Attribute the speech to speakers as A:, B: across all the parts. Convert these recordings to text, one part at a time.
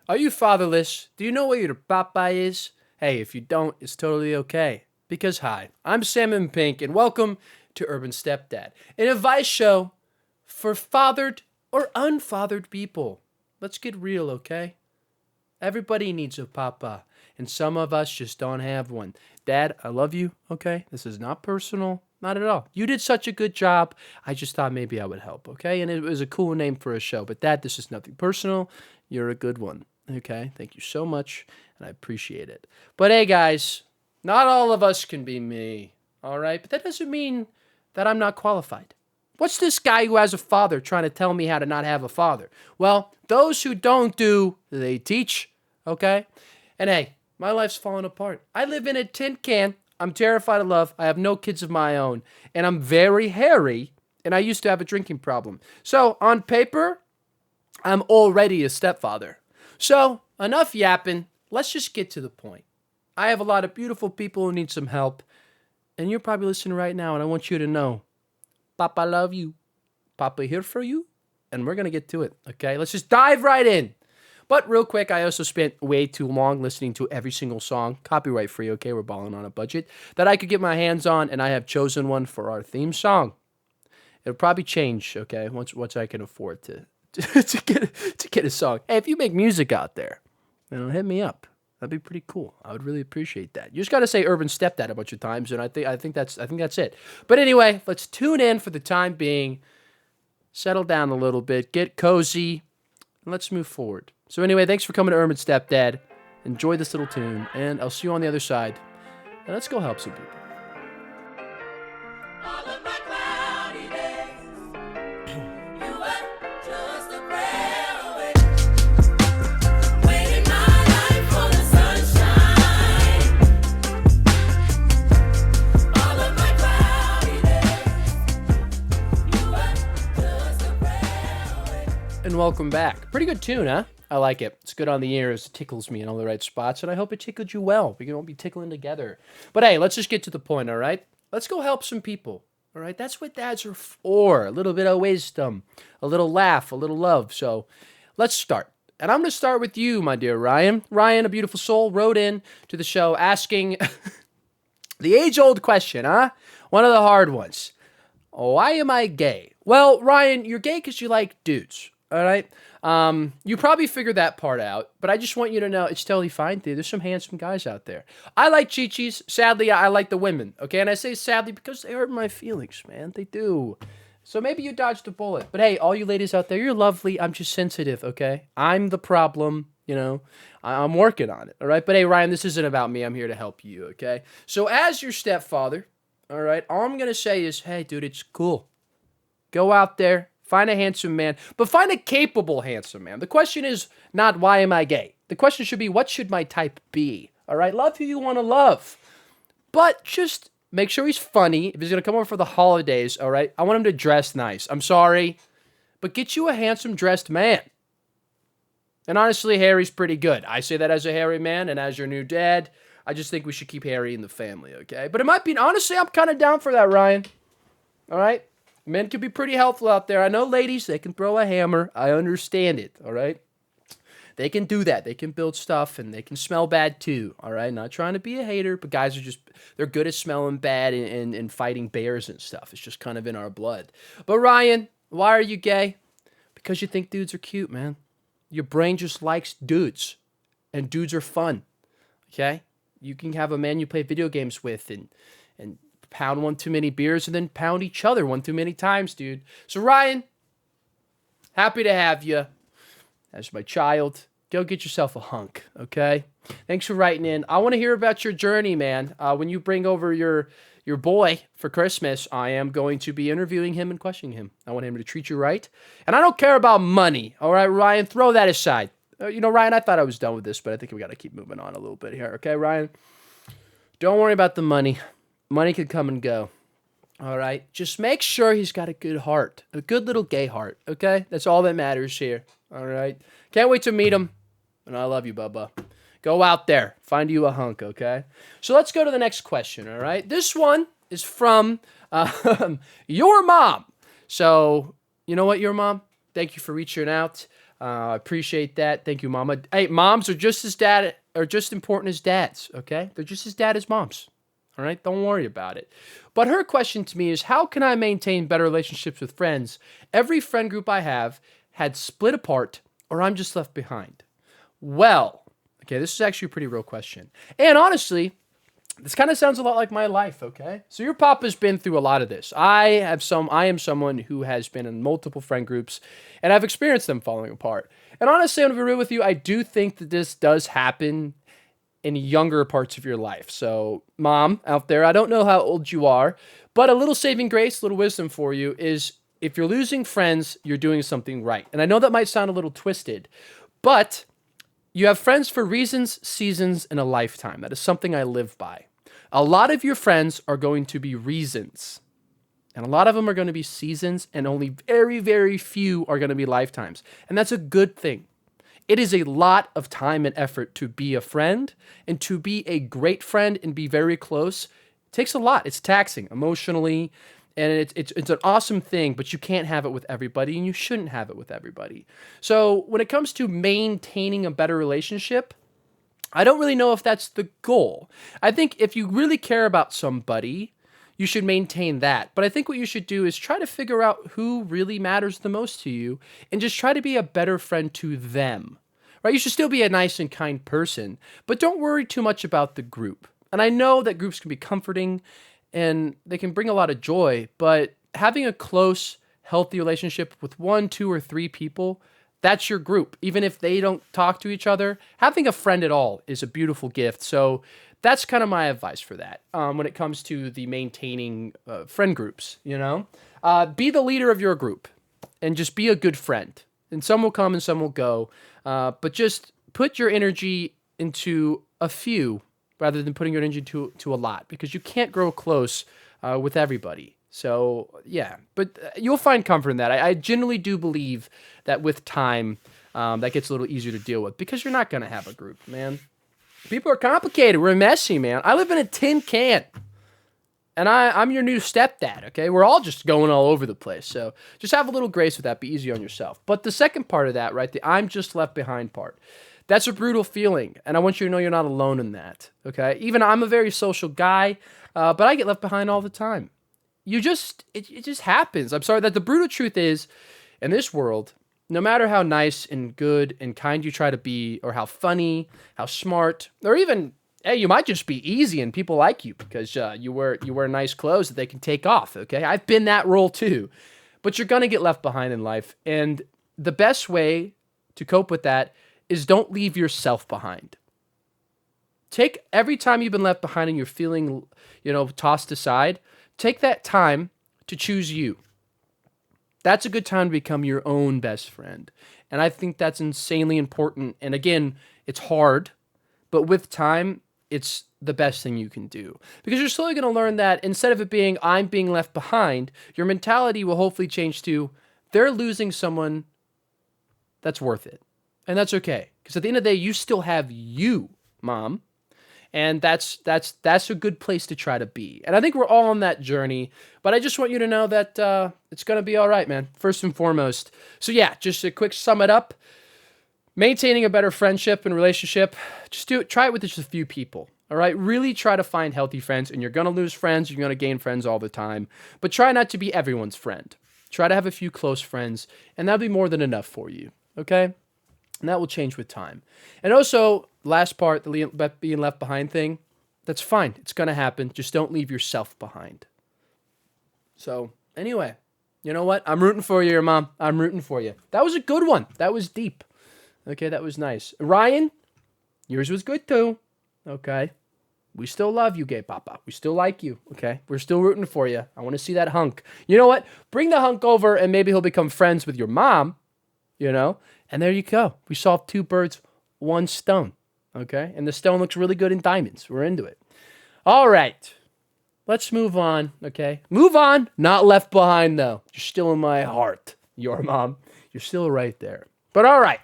A: Are you fatherless? Do you know where your papa is? Hey, if you don't, it's totally okay. Because hi, I'm Samon Pink, and welcome to Urban Stepdad, an advice show for fathered or unfathered people. Let's get real, okay? Everybody needs a papa, and some of us just don't have one. Dad, I love you, okay? This is not personal, not at all. You did such a good job. I just thought maybe I would help, okay? And it was a cool name for a show, but Dad, this is nothing personal. You're a good one, okay? Thank you so much, and I appreciate it. But hey, guys, not all of us can be me, all right? But that doesn't mean that I'm not qualified. What's this guy who has a father trying to tell me how to not have a father? Well, those who don't do, they teach, okay? And hey, my life's falling apart. I live in a tin can. I'm terrified of love. I have no kids of my own. And I'm very hairy, and I used to have a drinking problem. So, on paper, I'm already a stepfather. So, enough yapping. Let's just get to the point. I have a lot of beautiful people who need some help. And you're probably listening right now, and I want you to know, Papa love you. Papa here for you. And we're going to get to it, okay? Let's just dive right in. But real quick, I also spent way too long listening to every single song, copyright free, okay? We're balling on a budget, that I could get my hands on, and I have chosen one for our theme song. It'll probably change, okay, once I can afford to get a song. Hey, if you make music out there, hit me up. That'd be pretty cool. I would really appreciate that. You just got to say Urban Stepdad a bunch of times, and I think that's it. But anyway, let's tune in for the time being. Settle down a little bit, get cozy, and let's move forward. So anyway, thanks for coming to Urban Stepdad. Enjoy this little tune, and I'll see you on the other side. And let's go help some people. All of my cloudy days, you were just a prayer away. Waiting my life for the sunshine. All of my cloudy days, you were just a prayer away. And welcome back. Pretty good tune, huh? I like it. It's good on the ears. It tickles me in all the right spots, and I hope it tickled you well. We can all be tickling together. But hey, let's just get to the point, all right? Let's go help some people, all right? That's what dads are for. A little bit of wisdom, a little laugh, a little love. So let's start. And I'm going to start with you, my dear Ryan. Ryan, a beautiful soul, wrote in to the show asking the age-old question, huh? One of the hard ones. Why am I gay? Well, Ryan, you're gay because you like dudes, all right? You probably figured that part out, but I just want you to know it's totally fine, dude. There's some handsome guys out there. I like chichis. Sadly, I like the women, okay? And I say sadly because they hurt my feelings, man. They do. So maybe you dodged a bullet. But hey, all you ladies out there, you're lovely. I'm just sensitive, okay? I'm the problem, I'm working on it, all right? But hey, Ryan, this isn't about me. I'm here to help you, okay? So as your stepfather, all right, all I'm going to say is, hey, dude, it's cool. Go out there. Find a handsome man, but find a capable handsome man. The question is not, why am I gay? The question should be, what should my type be? All right, love who you want to love. But just make sure he's funny. If he's going to come over for the holidays, all right, I want him to dress nice. I'm sorry, but get you a handsome dressed man. And honestly, Harry's pretty good. I say that as a hairy man, and as your new dad, I just think we should keep Harry in the family, okay? But it might be, honestly, I'm kind of down for that, Ryan. All right? Men can be pretty helpful out there. I know ladies, they can throw a hammer. I understand it, all right? They can do that. They can build stuff, and they can smell bad too, all right? Not trying to be a hater, but guys they're good at smelling bad and fighting bears and stuff. It's just kind of in our blood. But Ryan, why are you gay? Because you think dudes are cute, man. Your brain just likes dudes, and dudes are fun, okay? You can have a man you play video games with and pound one too many beers and then pound each other one too many times, dude. So Ryan, happy to have you as my child. Go get yourself a hunk, okay? Thanks for writing in. I want to hear about your journey, man. When you bring over your boy for Christmas, I am going to be interviewing him and questioning him. I want him to treat you right. And I don't care about money, all right, Ryan? Throw that aside. Ryan, I thought I was done with this, but I think we got to keep moving on a little bit here, okay, Ryan? Don't worry about the money. Money could come and go, all right? Just make sure he's got a good heart, a good little gay heart, okay? That's all that matters here, all right? Can't wait to meet him, and I love you, Bubba. Go out there, find you a hunk, okay? So let's go to the next question, all right? This one is from your mom. So, you know what, your mom? Thank you for reaching out. I appreciate that. Thank you, Mama. Hey, moms are just important as dads. Okay, they're just as dad as moms. All right, don't worry about it. But her question to me is, how can I maintain better relationships with friends? Every friend group I have had split apart, or I'm just left behind. Well, okay, this is actually a pretty real question. And honestly, this kind of sounds a lot like my life, okay? So your papa's been through a lot of this. I am someone who has been in multiple friend groups, and I've experienced them falling apart. And honestly, I'm gonna be real with you, I do think that this does happen in younger parts of your life. So, mom out there, I don't know how old you are, but a little saving grace, a little wisdom for you is, if you're losing friends, you're doing something right. And I know that might sound a little twisted, but you have friends for reasons, seasons, and a lifetime. That is something I live by. A lot of your friends are going to be reasons, and a lot of them are going to be seasons, and only very, very few are going to be lifetimes. And that's a good thing. It is a lot of time and effort to be a friend, and to be a great friend and be very close. It takes a lot. It's taxing emotionally, and it's an awesome thing, but you can't have it with everybody, and you shouldn't have it with everybody. So when it comes to maintaining a better relationship, I don't really know if that's the goal. I think if you really care about somebody, you should maintain that. But I think what you should do is try to figure out who really matters the most to you, and just try to be a better friend to them. Right? You should still be a nice and kind person, but don't worry too much about the group. And I know that groups can be comforting and they can bring a lot of joy, but having a close, healthy relationship with one, two, or three people, that's your group. Even if they don't talk to each other, having a friend at all is a beautiful gift. So that's kind of my advice for that when it comes to the maintaining friend groups, Be the leader of your group and just be a good friend. And some will come and some will go, but just put your energy into a few rather than putting your energy to a lot, because you can't grow close with everybody. So, yeah, but you'll find comfort in that. I genuinely do believe that with time, that gets a little easier to deal with, because you're not going to have a group, man. People are complicated. We're messy, man. I live in a tin can, and I'm your new stepdad, okay? We're all just going all over the place. So just have a little grace with that. Be easy on yourself. But the second part of that, right, the I'm just left behind part, that's a brutal feeling, and I want you to know you're not alone in that, okay? Even I'm a very social guy, but I get left behind all the time. It just happens. I'm sorry, that the brutal truth is, in this world, no matter how nice and good and kind you try to be, or how funny, how smart, or even, hey, you might just be easy and people like you because you wear nice clothes that they can take off, okay? I've been that role too. But you're going to get left behind in life, and the best way to cope with that is don't leave yourself behind. Take every time you've been left behind and you're feeling, tossed aside, take that time to choose you. That's a good time to become your own best friend. And I think that's insanely important. And again, it's hard, but with time, it's the best thing you can do. Because you're slowly going to learn that instead of it being, I'm being left behind, your mentality will hopefully change to, they're losing someone that's worth it. And that's okay. Because at the end of the day, you still have you, Mom. And that's a good place to try to be. And I think we're all on that journey. But I just want you to know that it's going to be all right, man. First and foremost. So yeah, just a quick sum it up. Maintaining a better friendship and relationship, try it with just a few people. All right? Really try to find healthy friends. And you're going to lose friends. You're going to gain friends all the time. But try not to be everyone's friend. Try to have a few close friends. And that'll be more than enough for you. Okay? And that will change with time. And also, last part, the being left behind thing, that's fine. It's going to happen. Just don't leave yourself behind. So, anyway, you know what? I'm rooting for you, your mom. I'm rooting for you. That was a good one. That was deep. Okay, that was nice. Ryan, yours was good too. Okay. We still love you, gay papa. We still like you. Okay. We're still rooting for you. I want to see that hunk. You know what? Bring the hunk over and maybe he'll become friends with your mom, And there you go. We solved 2 birds, 1 stone. Okay? And the stone looks really good in diamonds. We're into it. All right. Let's move on. Okay? Move on. Not left behind, though. You're still in my heart. Your mom. You're still right there. But all right.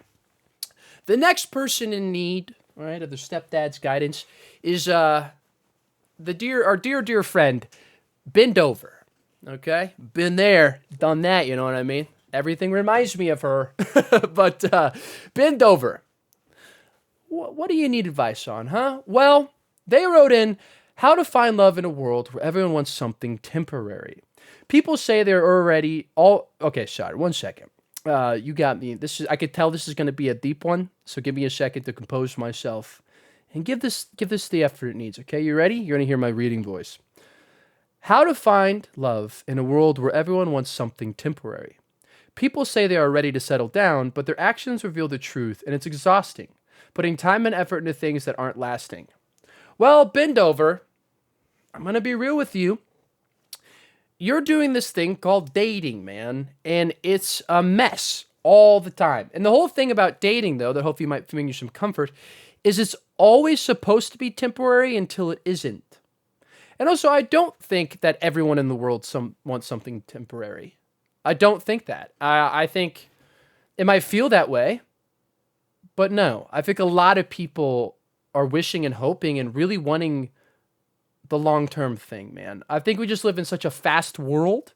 A: The next person in need, all right, of the stepdad's guidance is our dear friend, Bend Over. Okay? Been there, done that, you know what I mean? Everything reminds me of her. But bend over. What do you need advice on, huh? Well, they wrote in how to find love in a world where everyone wants something temporary. People say they're already all okay. Sorry, 1 second. You got me. I could tell this is going to be a deep one, so give me a second to compose myself and give this the effort it needs. Okay, you ready? You're going to hear my reading voice. How to find love in a world where everyone wants something temporary. People say they are ready to settle down, but their actions reveal the truth, and it's exhausting, putting time and effort into things that aren't lasting. Well, bend over. I'm going to be real with you. You're doing this thing called dating, man, and it's a mess all the time. And the whole thing about dating, though, that hopefully might bring you some comfort, is it's always supposed to be temporary until it isn't. And also, I don't think that everyone in the world wants something temporary. I don't think that. I think it might feel that way, but no. I think a lot of people are wishing and hoping and really wanting the long-term thing, man. I think we just live in such a fast world.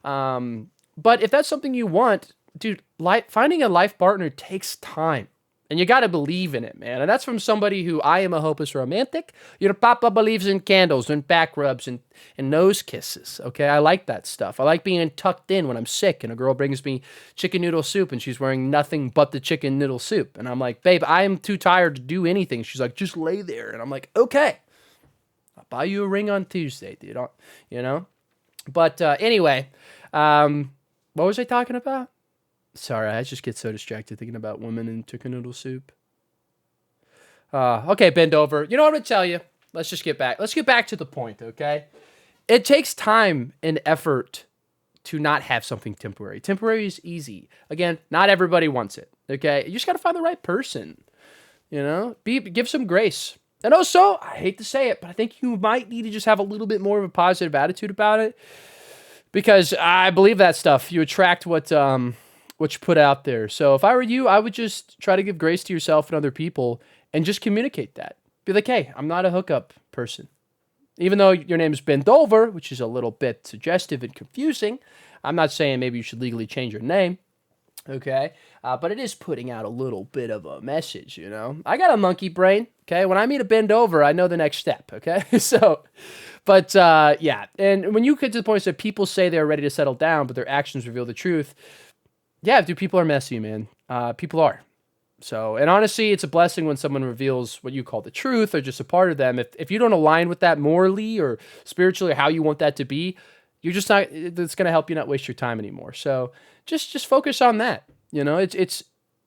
A: But if that's something you want, dude, finding a life partner takes time. And you got to believe in it, man. And that's from somebody who I am a hopeless romantic. Your papa believes in candles and back rubs and nose kisses, okay? I like that stuff. I like being tucked in when I'm sick and a girl brings me chicken noodle soup and she's wearing nothing but the chicken noodle soup. And I'm like, babe, I am too tired to do anything. She's like, just lay there. And I'm like, okay. I'll buy you a ring on Tuesday, dude. You know? But anyway, what was I talking about? Sorry, I just get so distracted thinking about women and chicken noodle soup. Okay, bend over. You know what I'm going to tell you? Let's just get back. Let's get back to the point, okay? It takes time and effort to not have something temporary. Temporary is easy. Again, not everybody wants it, okay? You just got to find the right person, you know? Give some grace. And also, I hate to say it, but I think you might need to just have a little bit more of a positive attitude about it because I believe that stuff. You attract what you put out there. So if I were you, I would just try to give grace to yourself and other people and just communicate that. Be like, hey, I'm not a hookup person. Even though your name is Bent Over, which is a little bit suggestive and confusing, I'm not saying maybe you should legally change your name, okay? But it is putting out a little bit of a message, you know? I got a monkey brain, okay? When I meet a Bend Over, I know the next step, okay? Yeah. And when you get to the point that people say they're ready to settle down, but their actions reveal the truth, yeah, dude, people are messy, man. People are. So, and honestly, it's a blessing when someone reveals what you call the truth or just a part of them. If you don't align with that morally or spiritually or how you want that to be, you're just not, it's going to help you not waste your time anymore. So just focus on that. You know,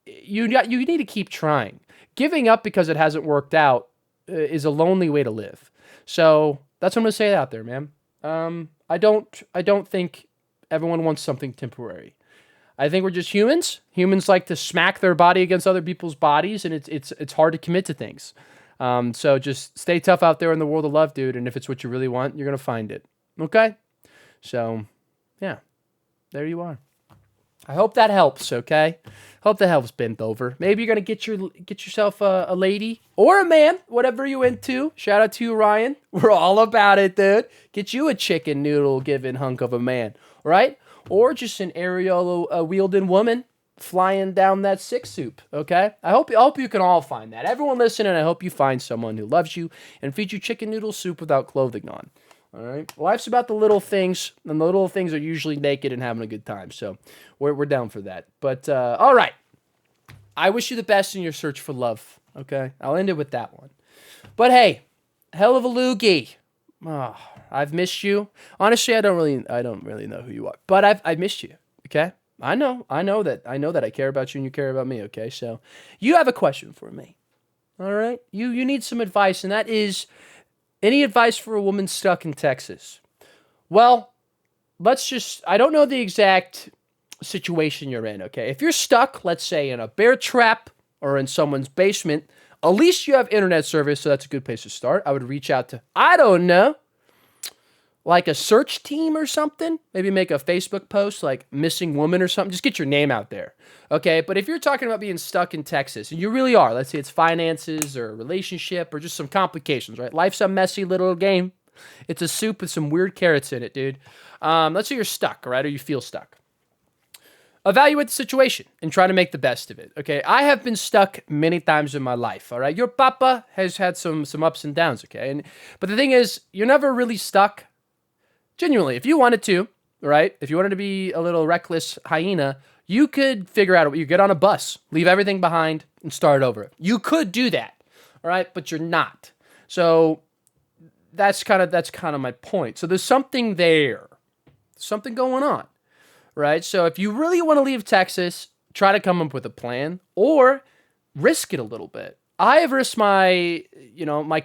A: you need to keep trying. Giving up because it hasn't worked out is a lonely way to live. So that's what I'm going to say out there, man. I don't think everyone wants something temporary. I think we're just humans. Humans like to smack their body against other people's bodies, and it's hard to commit to things. So just stay tough out there in the world of love, dude. And if it's what you really want, you're gonna find it. Okay? So, yeah, there you are. I hope that helps. Okay? Hope that helps, Bent Over. Maybe you're gonna get yourself a lady or a man, whatever you into. Shout out to you, Ryan. We're all about it, dude. Get you a chicken noodle giving hunk of a man, right? Or just an aerial wielding woman flying down that sick soup, okay? I hope you can all find that. Everyone listening, I hope you find someone who loves you and feeds you chicken noodle soup without clothing on, all right? Life's about the little things, and the little things are usually naked and having a good time, so we're down for that. But, all right. I wish you the best in your search for love, okay? I'll end it with that one. But, hey, hell of a loogie. Oh, I've missed you. Honestly, I don't really know who you are, but I've missed you. Okay, I know that I care about you and you care about me. Okay, so you have a question for me. All right, you need some advice, and that is any advice for a woman stuck in Texas. Well, I don't know the exact situation you're in. Okay, if you're stuck, let's say in a bear trap or in someone's basement. At least you have internet service, so that's a good place to start. I would reach out to, I don't know, like a search team or something. Maybe make a Facebook post like missing woman or something. Just get your name out there, okay? But if you're talking about being stuck in Texas, and you really are, let's say it's finances or a relationship or just some complications, right? Life's a messy little game. It's a soup with some weird carrots in it, dude. Let's say you're stuck, all right, or you feel stuck. evaluate the situation and try to make the best of it. Okay, I have been stuck many times in my life. All right, your papa has had some ups and downs. Okay, but the thing is, you're never really stuck. Genuinely, if you wanted to, right? If you wanted to be a little reckless hyena, you could figure out. You get on a bus, leave everything behind, and start over. You could do that. All right, but you're not. So that's kind of my point. So there's something there, something going on. Right? So if you really want to leave Texas, try to come up with a plan or risk it a little bit. I have risked my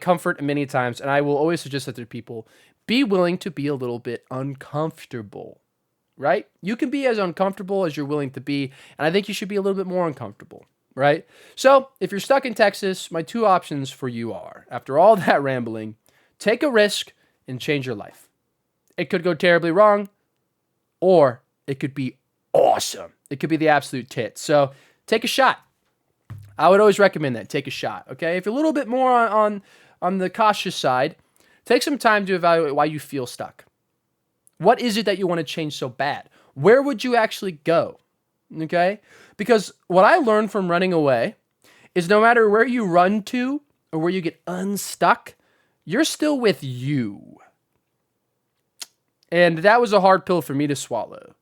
A: comfort many times, and I will always suggest that to people, be willing to be a little bit uncomfortable, right? You can be as uncomfortable as you're willing to be, and I think you should be a little bit more uncomfortable, right? So if you're stuck in Texas, my two options for you are, after all that rambling, take a risk and change your life. It could go terribly wrong, or it could be awesome. It could be the absolute tits. So take a shot. I would always recommend that. Take a shot, okay? If you're a little bit more on the cautious side, take some time to evaluate why you feel stuck. What is it that you want to change so bad? Where would you actually go, okay? Because what I learned from running away is no matter where you run to or where you get unstuck, you're still with you. And that was a hard pill for me to swallow.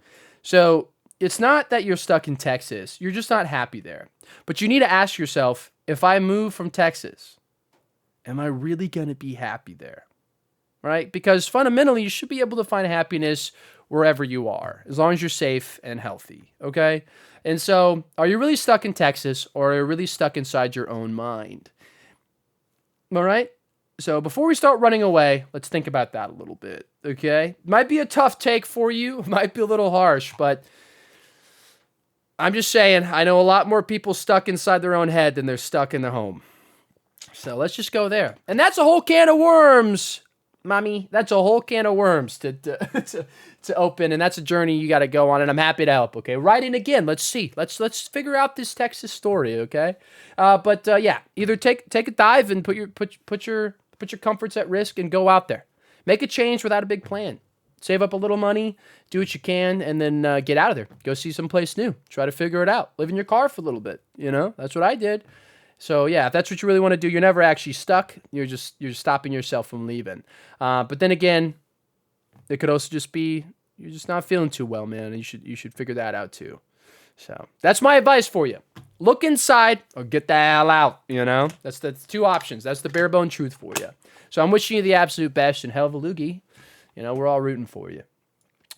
A: So it's not that you're stuck in Texas. You're just not happy there. But you need to ask yourself, if I move from Texas, am I really going to be happy there? Right? Because fundamentally, you should be able to find happiness wherever you are, as long as you're safe and healthy. Okay? And so, are you really stuck in Texas, or are you really stuck inside your own mind? All right? So before we start running away, let's think about that a little bit, okay? Might be a tough take for you, might be a little harsh, but I'm just saying, I know a lot more people stuck inside their own head than they're stuck in their home. So let's just go there. And that's a whole can of worms, mommy. That's a whole can of worms to open, and that's a journey you got to go on, and I'm happy to help, okay? Write in again. Let's see. Let's figure out this Texas story, okay? But yeah, either take a dive and put your comforts at risk and go out there. Make a change without a big plan. Save up a little money, do what you can, and then get out of there. Go see someplace new. Try to figure it out. Live in your car for a little bit. That's what I did. So yeah, if that's what you really want to do, you're never actually stuck. You're stopping yourself from leaving. But then again, it could also just be you're just not feeling too well, man. And you should figure that out too. So that's my advice for you. Look inside or get the hell out. That's two options. That's the bare bone truth for you. So I'm wishing you the absolute best, and hell of a loogie. We're all rooting for you.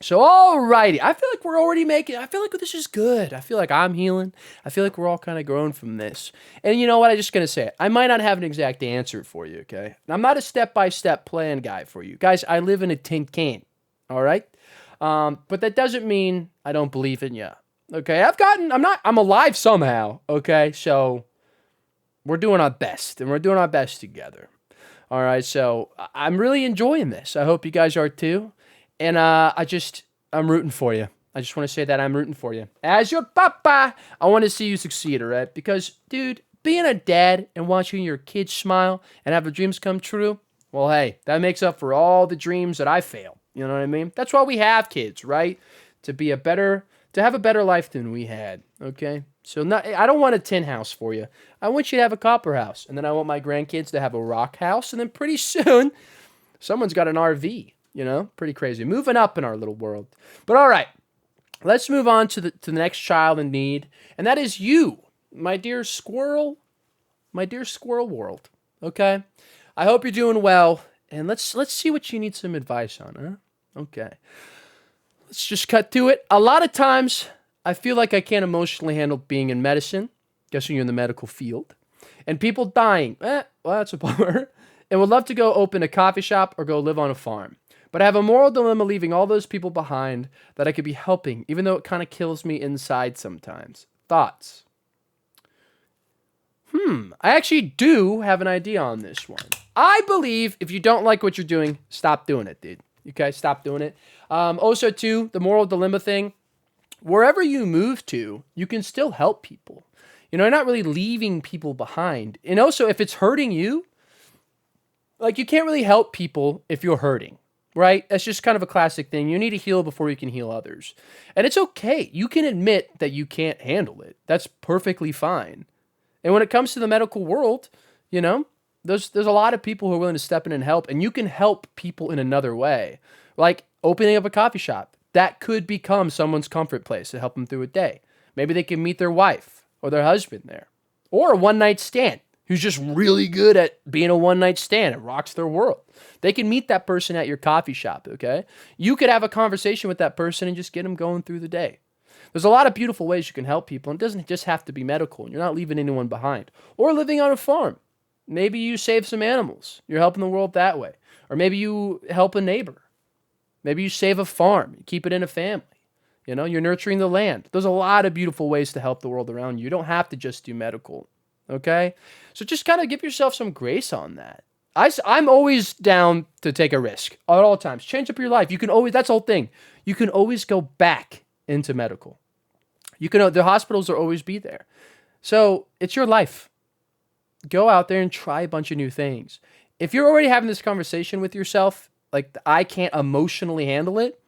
A: So alrighty, I feel like we're already I feel like this is good. I feel like I'm healing. I feel like we're all kind of growing from this. And you know what? I'm just gonna say it. I might not have an exact answer for you. Okay, and I'm not a step-by-step plan guy for you guys. I live in a tin can. All right, but that doesn't mean I don't believe in you. Okay, I'm alive somehow, okay? So we're doing our best, and we're doing our best together. All right, so I'm really enjoying this. I hope you guys are too. And I'm rooting for you. I just want to say that I'm rooting for you. As your papa, I want to see you succeed, all right? Because, dude, being a dad and watching your kids smile and have their dreams come true, well, hey, that makes up for all the dreams that I failed. You know what I mean? That's why we have kids, right? To have a better life than we had, okay? So I don't want a tin house for you. I want you to have a copper house. And then I want my grandkids to have a rock house. And then pretty soon, someone's got an RV, Pretty crazy. Moving up in our little world. But all right, let's move on to the next child in need. And that is you, my dear squirrel world, okay? I hope you're doing well. And let's see what you need some advice on, huh? Okay. Let's just cut to it. A lot of times, I feel like I can't emotionally handle being in medicine, guessing you're in the medical field, and people dying. Well, that's a bummer. And would love to go open a coffee shop or go live on a farm. But I have a moral dilemma leaving all those people behind that I could be helping, even though it kind of kills me inside sometimes. Thoughts? I actually do have an idea on this one. I believe if you don't like what you're doing, stop doing it, dude. Okay, stop doing it. Also, too, the moral dilemma thing, wherever you move to, you can still help people. You're not really leaving people behind. And also, if it's hurting you, like, you can't really help people if you're hurting, right? That's just kind of a classic thing. You need to heal before you can heal others. And it's okay. You can admit that you can't handle it. That's perfectly fine. And when it comes to the medical world, you know, there's a lot of people who are willing to step in and help, and you can help people in another way. Like opening up a coffee shop. That could become someone's comfort place to help them through a day. Maybe they can meet their wife or their husband there. Or a one-night stand who's just really good at being a one-night stand. It rocks their world. They can meet that person at your coffee shop, okay? You could have a conversation with that person and just get them going through the day. There's a lot of beautiful ways you can help people, and it doesn't just have to be medical, and you're not leaving anyone behind. Or living on a farm. Maybe you save some animals. You're helping the world that way. Or maybe you help a neighbor. Maybe you save a farm. You keep it in a family. You know, you're nurturing the land. There's a lot of beautiful ways to help the world around you. You don't have to just do medical, okay? So just kind of give yourself some grace on that. I'm always down to take a risk at all times. Change up your life. You can always, that's the whole thing. You can always go back into medical. The hospitals will always be there. So it's your life. Go out there and try a bunch of new things. If you're already having this conversation with yourself, like I can't emotionally handle it,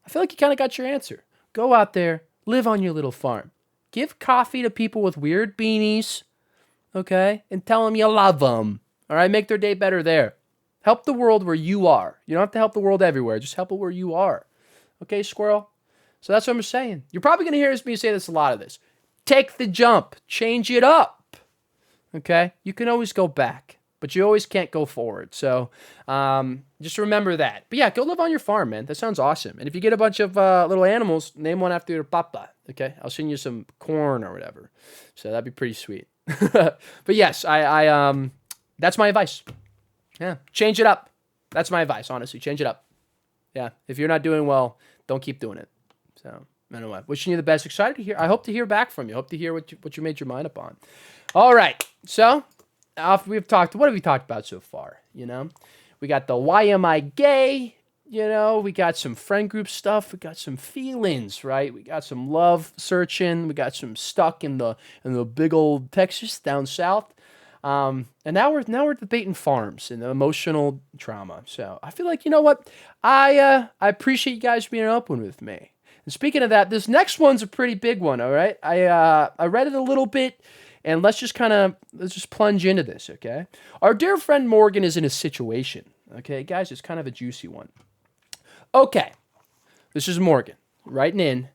A: I feel like you kind of got your answer. Go out there, live on your little farm. Give coffee to people with weird beanies, okay? And tell them you love them, all right? Make their day better there. Help the world where you are. You don't have to help the world everywhere. Just help it where you are. Okay, squirrel? So that's what I'm saying. You're probably going to hear me say this a lot of this. Take the jump. Change it up, okay? You can always go back, but you always can't go forward. So just remember that. But yeah, go live on your farm, man. That sounds awesome. And if you get a bunch of little animals, name one after your papa, okay? I'll send you some corn or whatever. So that'd be pretty sweet. But yes, I that's my advice. Yeah, change it up. That's my advice, honestly. Change it up. Yeah, if you're not doing well, don't keep doing it. So anyway, wishing you the best. Excited to hear. I hope to hear back from you. Hope to hear what you made your mind up on. All right, so after what have we talked about so far? You know, we got the why am I gay? You know, we got some friend group stuff. We got some feelings, right? We got some love searching. We got some stuck in the big old Texas down south. And now we're debating farms and the emotional trauma. So I feel like, you know what? I appreciate you guys being open with me. And speaking of that, this next one's a pretty big one. All right. I read it a little bit, and let's just plunge into this. Okay. Our dear friend Morgan is in a situation. Okay, guys, it's kind of a juicy one. Okay. This is Morgan writing in.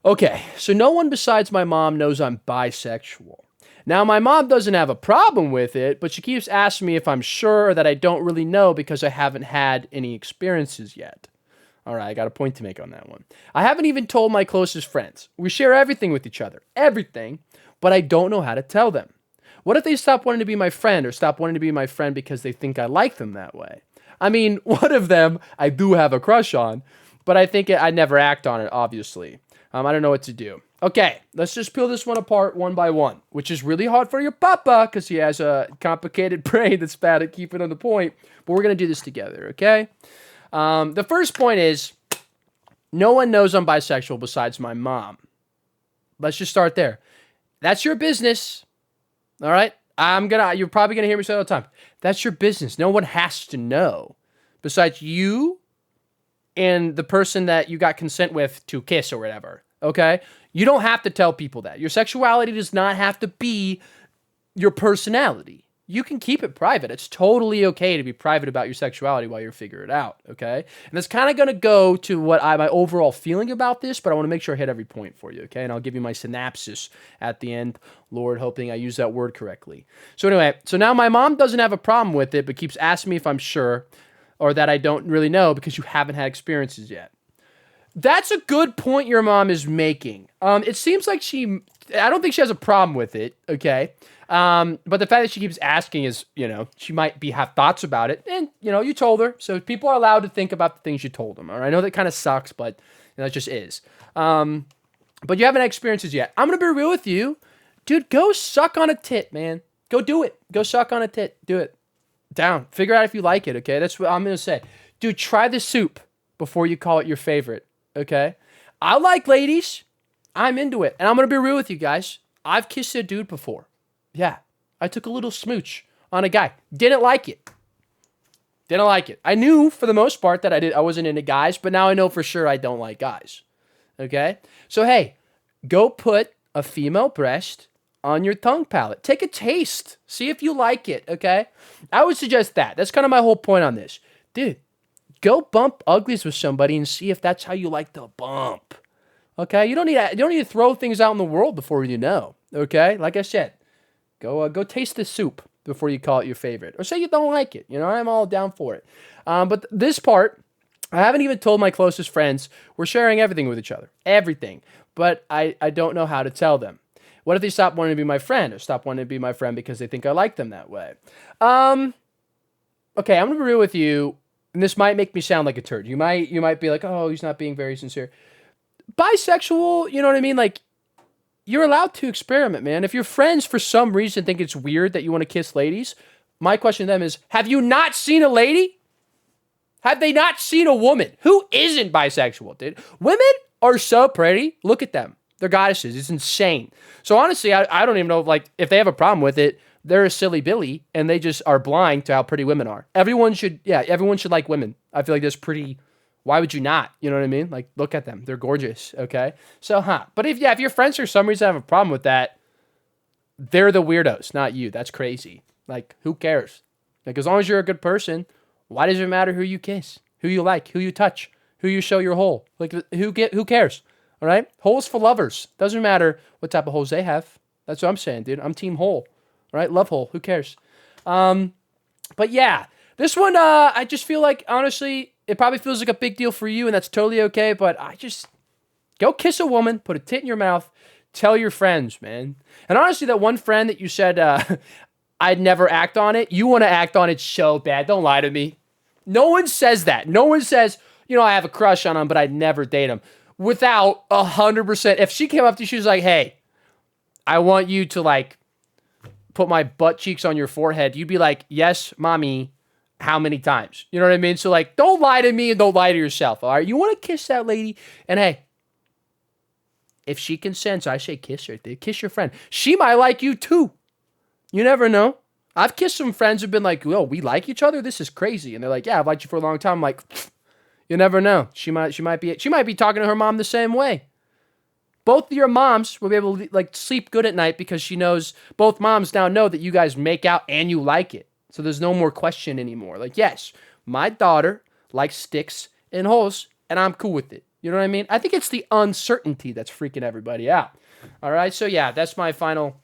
A: Okay. So no one besides my mom knows I'm bisexual. Now, my mom doesn't have a problem with it, but she keeps asking me if I'm sure or that I don't really know because I haven't had any experiences yet. All right, I got a point to make on that one. I haven't even told my closest friends. We share everything with each other, everything, but I don't know how to tell them. What if they stop wanting to be my friend or stop wanting to be my friend because they think I like them that way? I mean, one of them I do have a crush on, but I think I'd never act on it, obviously. I don't know what to do. Okay, let's just peel this one apart one by one, which is really hard for your papa because he has a complicated brain that's bad at keeping on the point, but we're going to do this together, okay? The first point is, no one knows I'm bisexual besides my mom. Let's just start there. That's your business, all right? You're probably going to hear me say it all the time. That's your business. No one has to know besides you and the person that you got consent with to kiss or whatever, okay? You don't have to tell people that. Your sexuality does not have to be your personality. You can keep it private. It's totally okay to be private about your sexuality while you figure it out, okay? And that's kind of going to go to what my overall feeling about this, but I want to make sure I hit every point for you, okay? And I'll give you my synopsis at the end, Lord, hoping I use that word correctly. So anyway, so now my mom doesn't have a problem with it, but keeps asking me if I'm sure or that I don't really know because you haven't had experiences yet. That's a good point your mom is making. It seems like I don't think she has a problem with it, okay? But the fact that she keeps asking is, she might have thoughts about it. And, you told her. So people are allowed to think about the things you told them. All right? I know that kind of sucks, but it just is. But you haven't had experiences yet. I'm going to be real with you. Dude, go suck on a tit, man. Go do it. Go suck on a tit. Do it. Down. Figure out if you like it, okay? That's what I'm going to say. Dude, try the soup before you call it your favorite, okay? I like ladies. I'm into it. And I'm going to be real with you guys. I've kissed a dude before. Yeah, I took a little smooch on a guy. Didn't like it. Didn't like it. I knew for the most part that I wasn't into guys, but now I know for sure I don't like guys. Okay? So hey, go put a female breast on your tongue palate. Take a taste. See if you like it, okay? I would suggest that. That's kind of my whole point on this. Dude, go bump uglies with somebody and see if that's how you like to bump. Okay? You don't need to throw things out in the world before you know. Okay? Like I said, go taste the soup before you call it your favorite. Or say you don't like it. You know, I'm all down for it. But this part, I haven't even told my closest friends. We're sharing everything with each other. Everything. But I don't know how to tell them. What if they stop wanting to be my friend or stop wanting to be my friend because they think I like them that way? Okay, I'm going to be real with you, and this might make me sound like a turd. You might be like, oh, he's not being very sincere. Bisexual, you know what I mean? Like, you're allowed to experiment, man. If your friends, for some reason, think it's weird that you want to kiss ladies, my question to them is, have you not seen a lady? Have they not seen a woman? Who isn't bisexual, dude? Women are so pretty. Look at them. They're goddesses. It's insane. So honestly, I don't even know if they have a problem with it. They're a silly Billy, and they just are blind to how pretty women are. Everyone should like women. I feel like that's pretty. Why would you not? You know what I mean? Like, look at them. They're gorgeous. Okay. So, But if your friends for some reason have a problem with that, they're the weirdos, not you. That's crazy. Like, who cares? Like, as long as you're a good person, why does it matter who you kiss, who you like, who you touch, who you show your hole? Like, who cares? All right? Holes for lovers. Doesn't matter what type of holes they have. That's what I'm saying, dude. I'm team hole. All right? Love hole. Who cares? But yeah, this one, I just feel like, honestly, it probably feels like a big deal for you, and that's totally okay, but I just, go kiss a woman, put a tit in your mouth, tell your friends, man. And honestly, that one friend that you said, I'd never act on it, you want to act on it so bad. Don't lie to me. No one says that. No one says, I have a crush on him, but I'd never date him. Without 100%, if she came up to you, she was like, hey, I want you to put my butt cheeks on your forehead. You'd be like, yes, mommy, how many times? You know what I mean? So don't lie to me and don't lie to yourself. All right. You want to kiss that lady? And hey, if she consents, I say kiss her. Kiss your friend. She might like you too. You never know. I've kissed some friends who've been like, well, we like each other. This is crazy. And they're like, yeah, I've liked you for a long time. I'm like, you never know. She might be talking to her mom the same way. Both of your moms will be able to sleep good at night because she knows, both moms now know that you guys make out and you like it. So there's no more question anymore. Yes, my daughter likes sticks and holes and I'm cool with it. You know what I mean? I think it's the uncertainty that's freaking everybody out. All right. So yeah, that's my final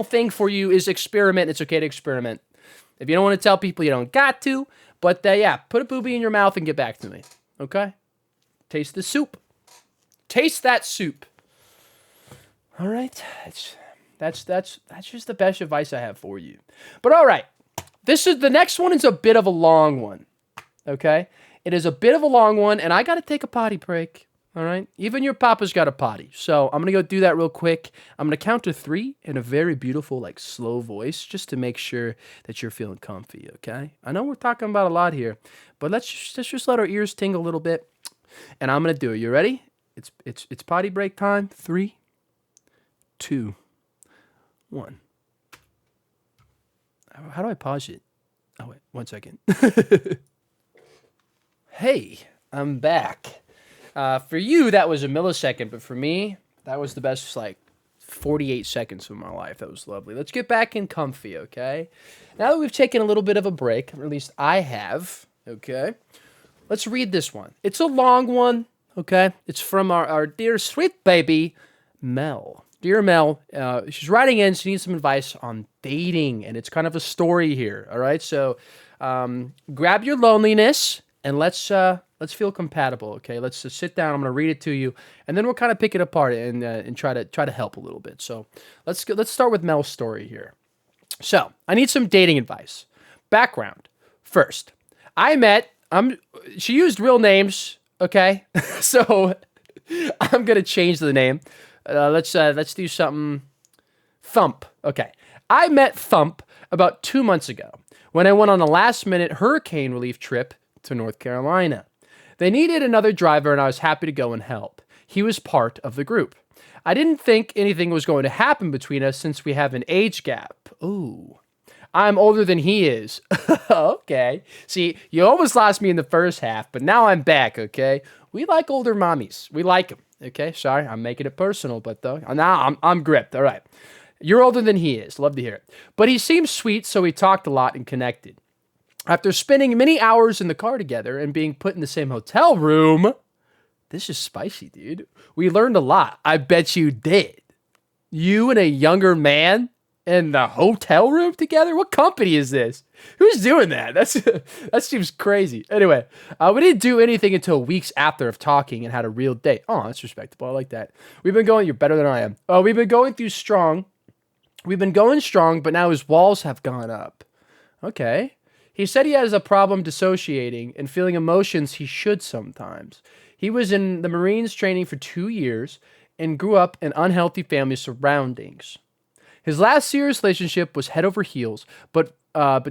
A: thing for you is experiment. It's okay to experiment. If you don't want to tell people, you don't got to. But yeah, put a boobie in your mouth and get back to me. Okay? Taste the soup. Taste that soup. All right? That's just the best advice I have for you. But all right. The next one is a bit of a long one. Okay? It is a bit of a long one, and I got to take a potty break. All right? Even your papa's got a potty. So I'm going to go do that real quick. I'm going to count to 3 in a very beautiful, slow voice just to make sure that you're feeling comfy, okay? I know we're talking about a lot here, but let's just let our ears tingle a little bit, and I'm going to do it. You ready? It's potty break time. 3, 2, 1. How do I pause it? Oh, wait. 1 second. Hey, I'm back. For you, that was a millisecond, but for me, that was the best, 48 seconds of my life. That was lovely. Let's get back in comfy, okay? Now that we've taken a little bit of a break, or at least I have, okay? Let's read this one. It's a long one, okay? It's from our dear sweet baby, Mel. Dear Mel, she's writing in. She needs some advice on dating, and it's kind of a story here, all right? So grab your loneliness, and let's feel compatible, okay? Let's just sit down. I'm going to read it to you, and then we'll kind of pick it apart and try to help a little bit. So let's start with Mel's story here. So I need some dating advice. Background. First, she used real names, okay? So I'm going to change the name. Let's do something. Thump. Okay. I met Thump about 2 months ago when I went on a last-minute hurricane relief trip to North Carolina. They needed another driver, and I was happy to go and help. He was part of the group. I didn't think anything was going to happen between us since we have an age gap. Ooh. I'm older than he is. Okay. See, you almost lost me in the first half, but now I'm back, okay? We like older mommies. We like them, okay? Sorry, I'm making it personal, but though now I'm gripped. All right. You're older than he is. Love to hear it. But he seemed sweet, so we talked a lot and connected. After spending many hours in the car together and being put in the same hotel room, this is spicy, dude. We learned a lot. I bet you did. You and a younger man in the hotel room together? What company is this? Who's doing that? That seems crazy. Anyway, we didn't do anything until weeks after of talking and had a real date. Oh, that's respectable. I like that. You're better than I am. We've been going strong, but now his walls have gone up. Okay. He said he has a problem dissociating and feeling emotions he should sometimes. He was in the Marines training for 2 years and grew up in unhealthy family surroundings. His last serious relationship was head over heels, but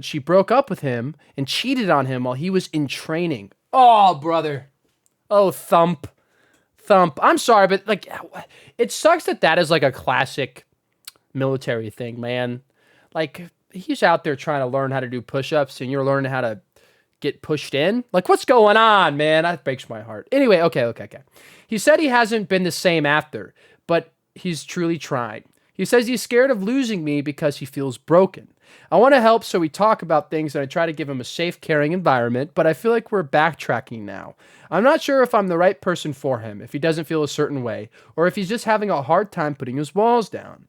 A: she broke up with him and cheated on him while he was in training. Oh, brother. Oh, thump. I'm sorry, but like, it sucks that is like a classic military thing, man. Like, he's out there trying to learn how to do push-ups and you're learning how to get pushed in. Like, what's going on, man? That breaks my heart. Anyway, okay. He said he hasn't been the same after, but he's truly tried. He says he's scared of losing me because he feels broken. I want to help, so we talk about things and I try to give him a safe, caring environment, but I feel like we're backtracking now. I'm not sure if I'm the right person for him, if he doesn't feel a certain way, or if he's just having a hard time putting his walls down.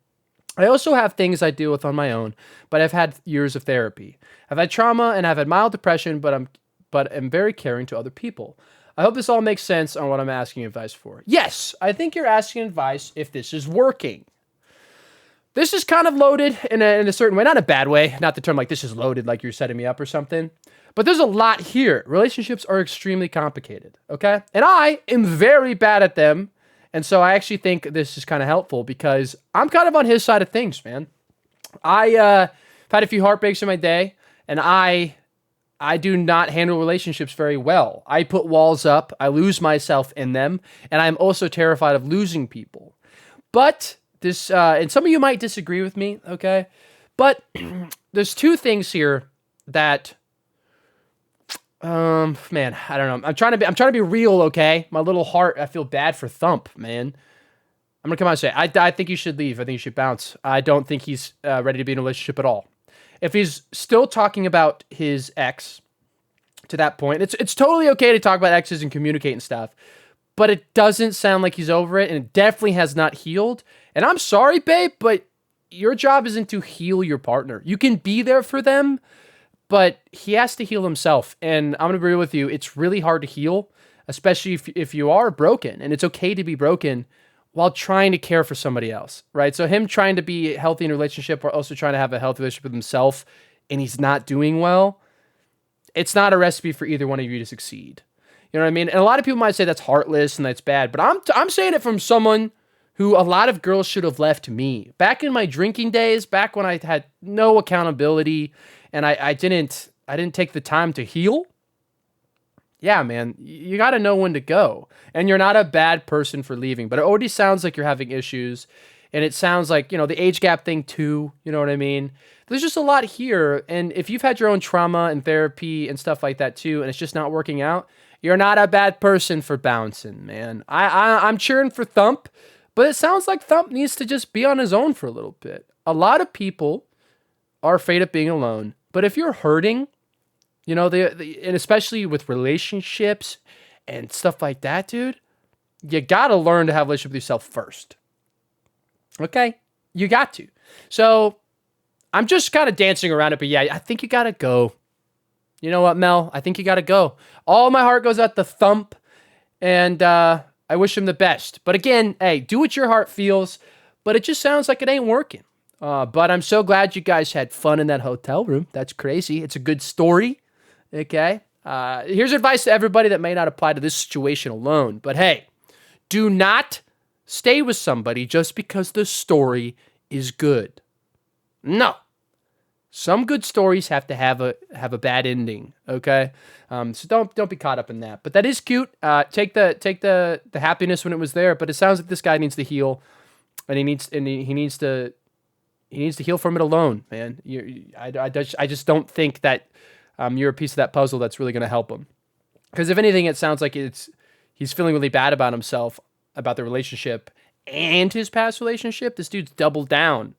A: I also have things I deal with on my own, but I've had years of therapy. I've had trauma and I've had mild depression, but I'm very caring to other people. I hope this all makes sense on what I'm asking advice for. Yes, I think you're asking advice if this is working. This is kind of loaded in a certain way, not in a bad way, not the term like this is loaded like you're setting me up or something, but there's a lot here. Relationships are extremely complicated, okay? And I am very bad at them. And so I actually think this is kind of helpful because I'm kind of on his side of things, man. I've had a few heartbreaks in my day, and I do not handle relationships very well. I put walls up, I lose myself in them, and I'm also terrified of losing people. But this, and some of you might disagree with me, okay? But there's two things here that, man, I don't know. I'm trying to be real, okay? My little heart, I feel bad for Thump, man. I'm gonna come out and say, I think you should leave. I think you should bounce. I don't think he's ready to be in a relationship at all. If he's still talking about his ex to that point, it's totally okay to talk about exes and communicate and stuff, but it doesn't sound like he's over it, and it definitely has not healed. And I'm sorry, babe, but your job isn't to heal your partner. You can be there for them, but he has to heal himself. And I'm going to agree with you. It's really hard to heal, especially if you are broken. And it's okay to be broken while trying to care for somebody else, right? So him trying to be healthy in a relationship or also trying to have a healthy relationship with himself and he's not doing well, it's not a recipe for either one of you to succeed. You know what I mean? And a lot of people might say that's heartless and that's bad, but I'm saying it from someone who a lot of girls should have left me. Back in my drinking days, back when I had no accountability, and I didn't take the time to heal. Yeah, man, you got to know when to go. And you're not a bad person for leaving, but it already sounds like you're having issues. And it sounds like, the age gap thing too, you know what I mean? There's just a lot here. And if you've had your own trauma and therapy and stuff like that too, and it's just not working out, you're not a bad person for bouncing, man. I'm cheering for Thump, but it sounds like Thump needs to just be on his own for a little bit. A lot of people are afraid of being alone. But if you're hurting, and especially with relationships and stuff like that, dude, you got to learn to have a relationship with yourself first. Okay? You got to. So I'm just kind of dancing around it, but yeah, I think you got to go. You know what, Mel? I think you got to go. All my heart goes out to Thump, and I wish him the best. But again, hey, do what your heart feels, but it just sounds like it ain't working. But I'm so glad you guys had fun in that hotel room. That's crazy. It's a good story. Okay. Here's advice to everybody that may not apply to this situation alone. But hey, do not stay with somebody just because the story is good. No. Some good stories have to have a bad ending. Okay. So don't be caught up in that. But that is cute. Take the happiness when it was there. But it sounds like this guy needs to heal, and he needs to he needs to heal from it alone, man. I just don't think that you're a piece of that puzzle that's really going to help him. Because if anything, it sounds like he's feeling really bad about himself, about the relationship and his past relationship. This dude's doubled down.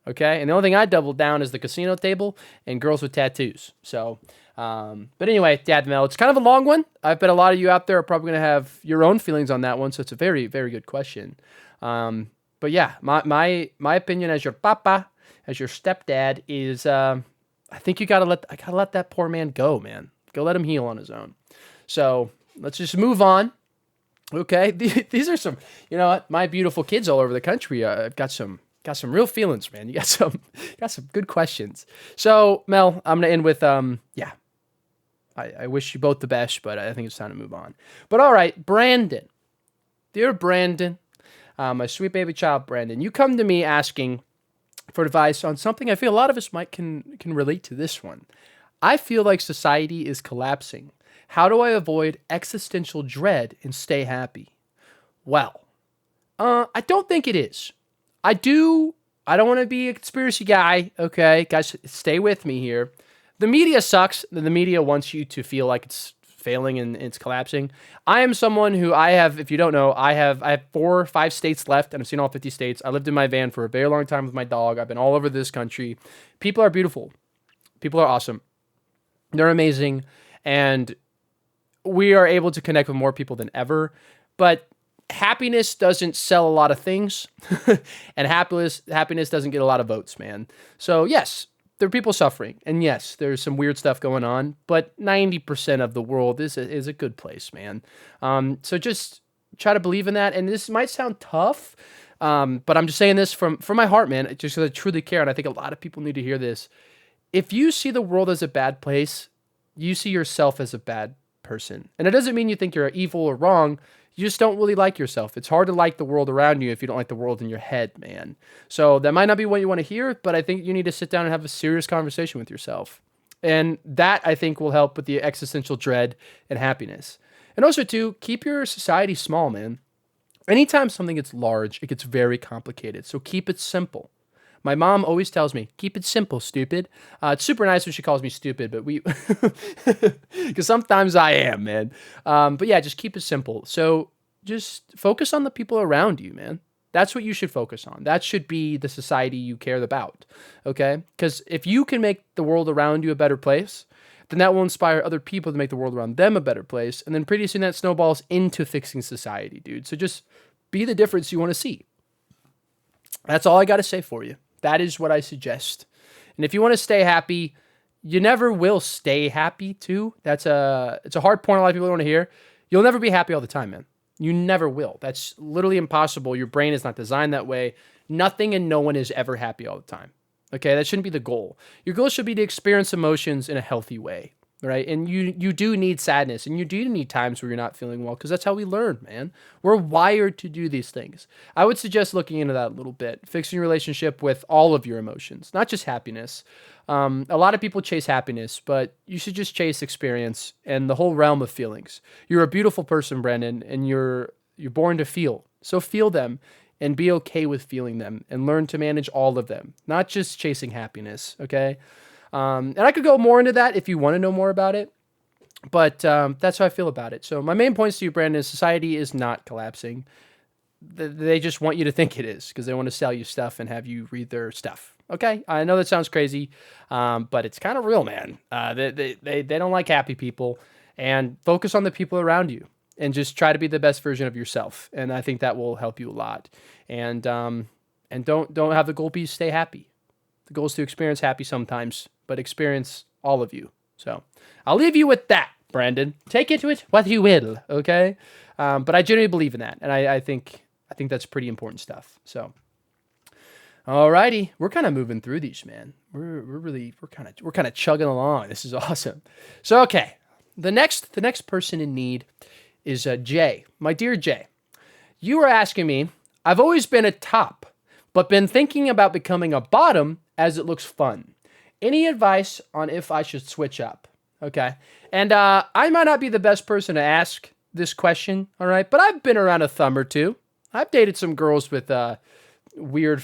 A: Okay, and the only thing I doubled down is the casino table and girls with tattoos. So, but anyway, Dad Mel, it's kind of a long one. I bet a lot of you out there are probably going to have your own feelings on that one. So it's a very, very good question. But yeah, my opinion as your papa, as your stepdad is, I think I gotta let that poor man go, man. Go let him heal on his own. So let's just move on. Okay, these are some, you know what, my beautiful kids all over the country. I've got some real feelings, man. You got some good questions. So Mel, I'm gonna end with yeah. I wish you both the best, but I think it's time to move on. But all right, Brandon, dear Brandon, my sweet baby child, Brandon, you come to me asking for advice on something I feel a lot of us can relate to this one. I feel like society is collapsing. How do I avoid existential dread and stay happy? Well, I don't think it is. I don't want to be a conspiracy guy, okay? Guys, stay with me here. The media sucks. The media wants you to feel like it's failing and it's collapsing. I am someone who if you don't know, I have 4 or 5 states left, and I've seen all 50 states. I lived in my van for a very long time with my dog. I've been all over this country. People are beautiful. People are awesome. They're amazing. And we are able to connect with more people than ever. But happiness doesn't sell a lot of things. And happiness doesn't get a lot of votes, man. So yes, there are people suffering. And yes, there's some weird stuff going on. But 90% of the world is a good place, man. So just try to believe in that. And this might sound tough, but I'm just saying this from my heart, man. Just because I truly care. And I think a lot of people need to hear this. If you see the world as a bad place, you see yourself as a bad person. And it doesn't mean you think you're evil or wrong. You just don't really like yourself. It's hard to like the world around you if you don't like the world in your head, man. So that might not be what you want to hear, but I think you need to sit down and have a serious conversation with yourself. And that, I think, will help with the existential dread and happiness. And also, too, keep your society small, man. Anytime something gets large, it gets very complicated. So keep it simple. My mom always tells me, keep it simple, stupid. It's super nice when she calls me stupid, but because sometimes I am, man. But yeah, just keep it simple. So just focus on the people around you, man. That's what you should focus on. That should be the society you care about, okay? Because if you can make the world around you a better place, then that will inspire other people to make the world around them a better place. And then pretty soon that snowballs into fixing society, dude. So just be the difference you want to see. That's all I got to say for you. That is what I suggest. And if you want to stay happy, you never will stay happy too. It's a hard point a lot of people don't want to hear. You'll never be happy all the time, man. You never will. That's literally impossible. Your brain is not designed that way. Nothing and no one is ever happy all the time. Okay, that shouldn't be the goal. Your goal should be to experience emotions in a healthy way, right? And you do need sadness, and you do need times where you're not feeling well, because that's how we learn, man. We're wired to do these things. I would suggest looking into that a little bit, fixing your relationship with all of your emotions, not just happiness. A lot of people chase happiness, but you should just chase experience and the whole realm of feelings. You're a beautiful person, Brandon, and you're born to feel. So feel them and be okay with feeling them and learn to manage all of them, not just chasing happiness, okay? And I could go more into that if you want to know more about it, but that's how I feel about it. So my main points to you, Brandon, is society is not collapsing. They just want you to think it is because they want to sell you stuff and have you read their stuff. Okay, I know that sounds crazy, but it's kind of real, man. They don't like happy people, and focus on the people around you, and just try to be the best version of yourself. And I think that will help you a lot. And don't have the goal be stay happy. The goal is to experience happy sometimes, but experience all of you. So I'll leave you with that, Brandon. Take into it what you will, okay? But I genuinely believe in that, and I think that's pretty important stuff. So. Alrighty, we're kind of moving through these, man. We're kind of chugging along. This is awesome. So okay, the next person in need is Jay. My dear Jay, you were asking me. I've always been a top, but been thinking about becoming a bottom as it looks fun. Any advice on if I should switch up? Okay, and I might not be the best person to ask this question. All right, but I've been around a thumb or two. I've dated some girls with weird,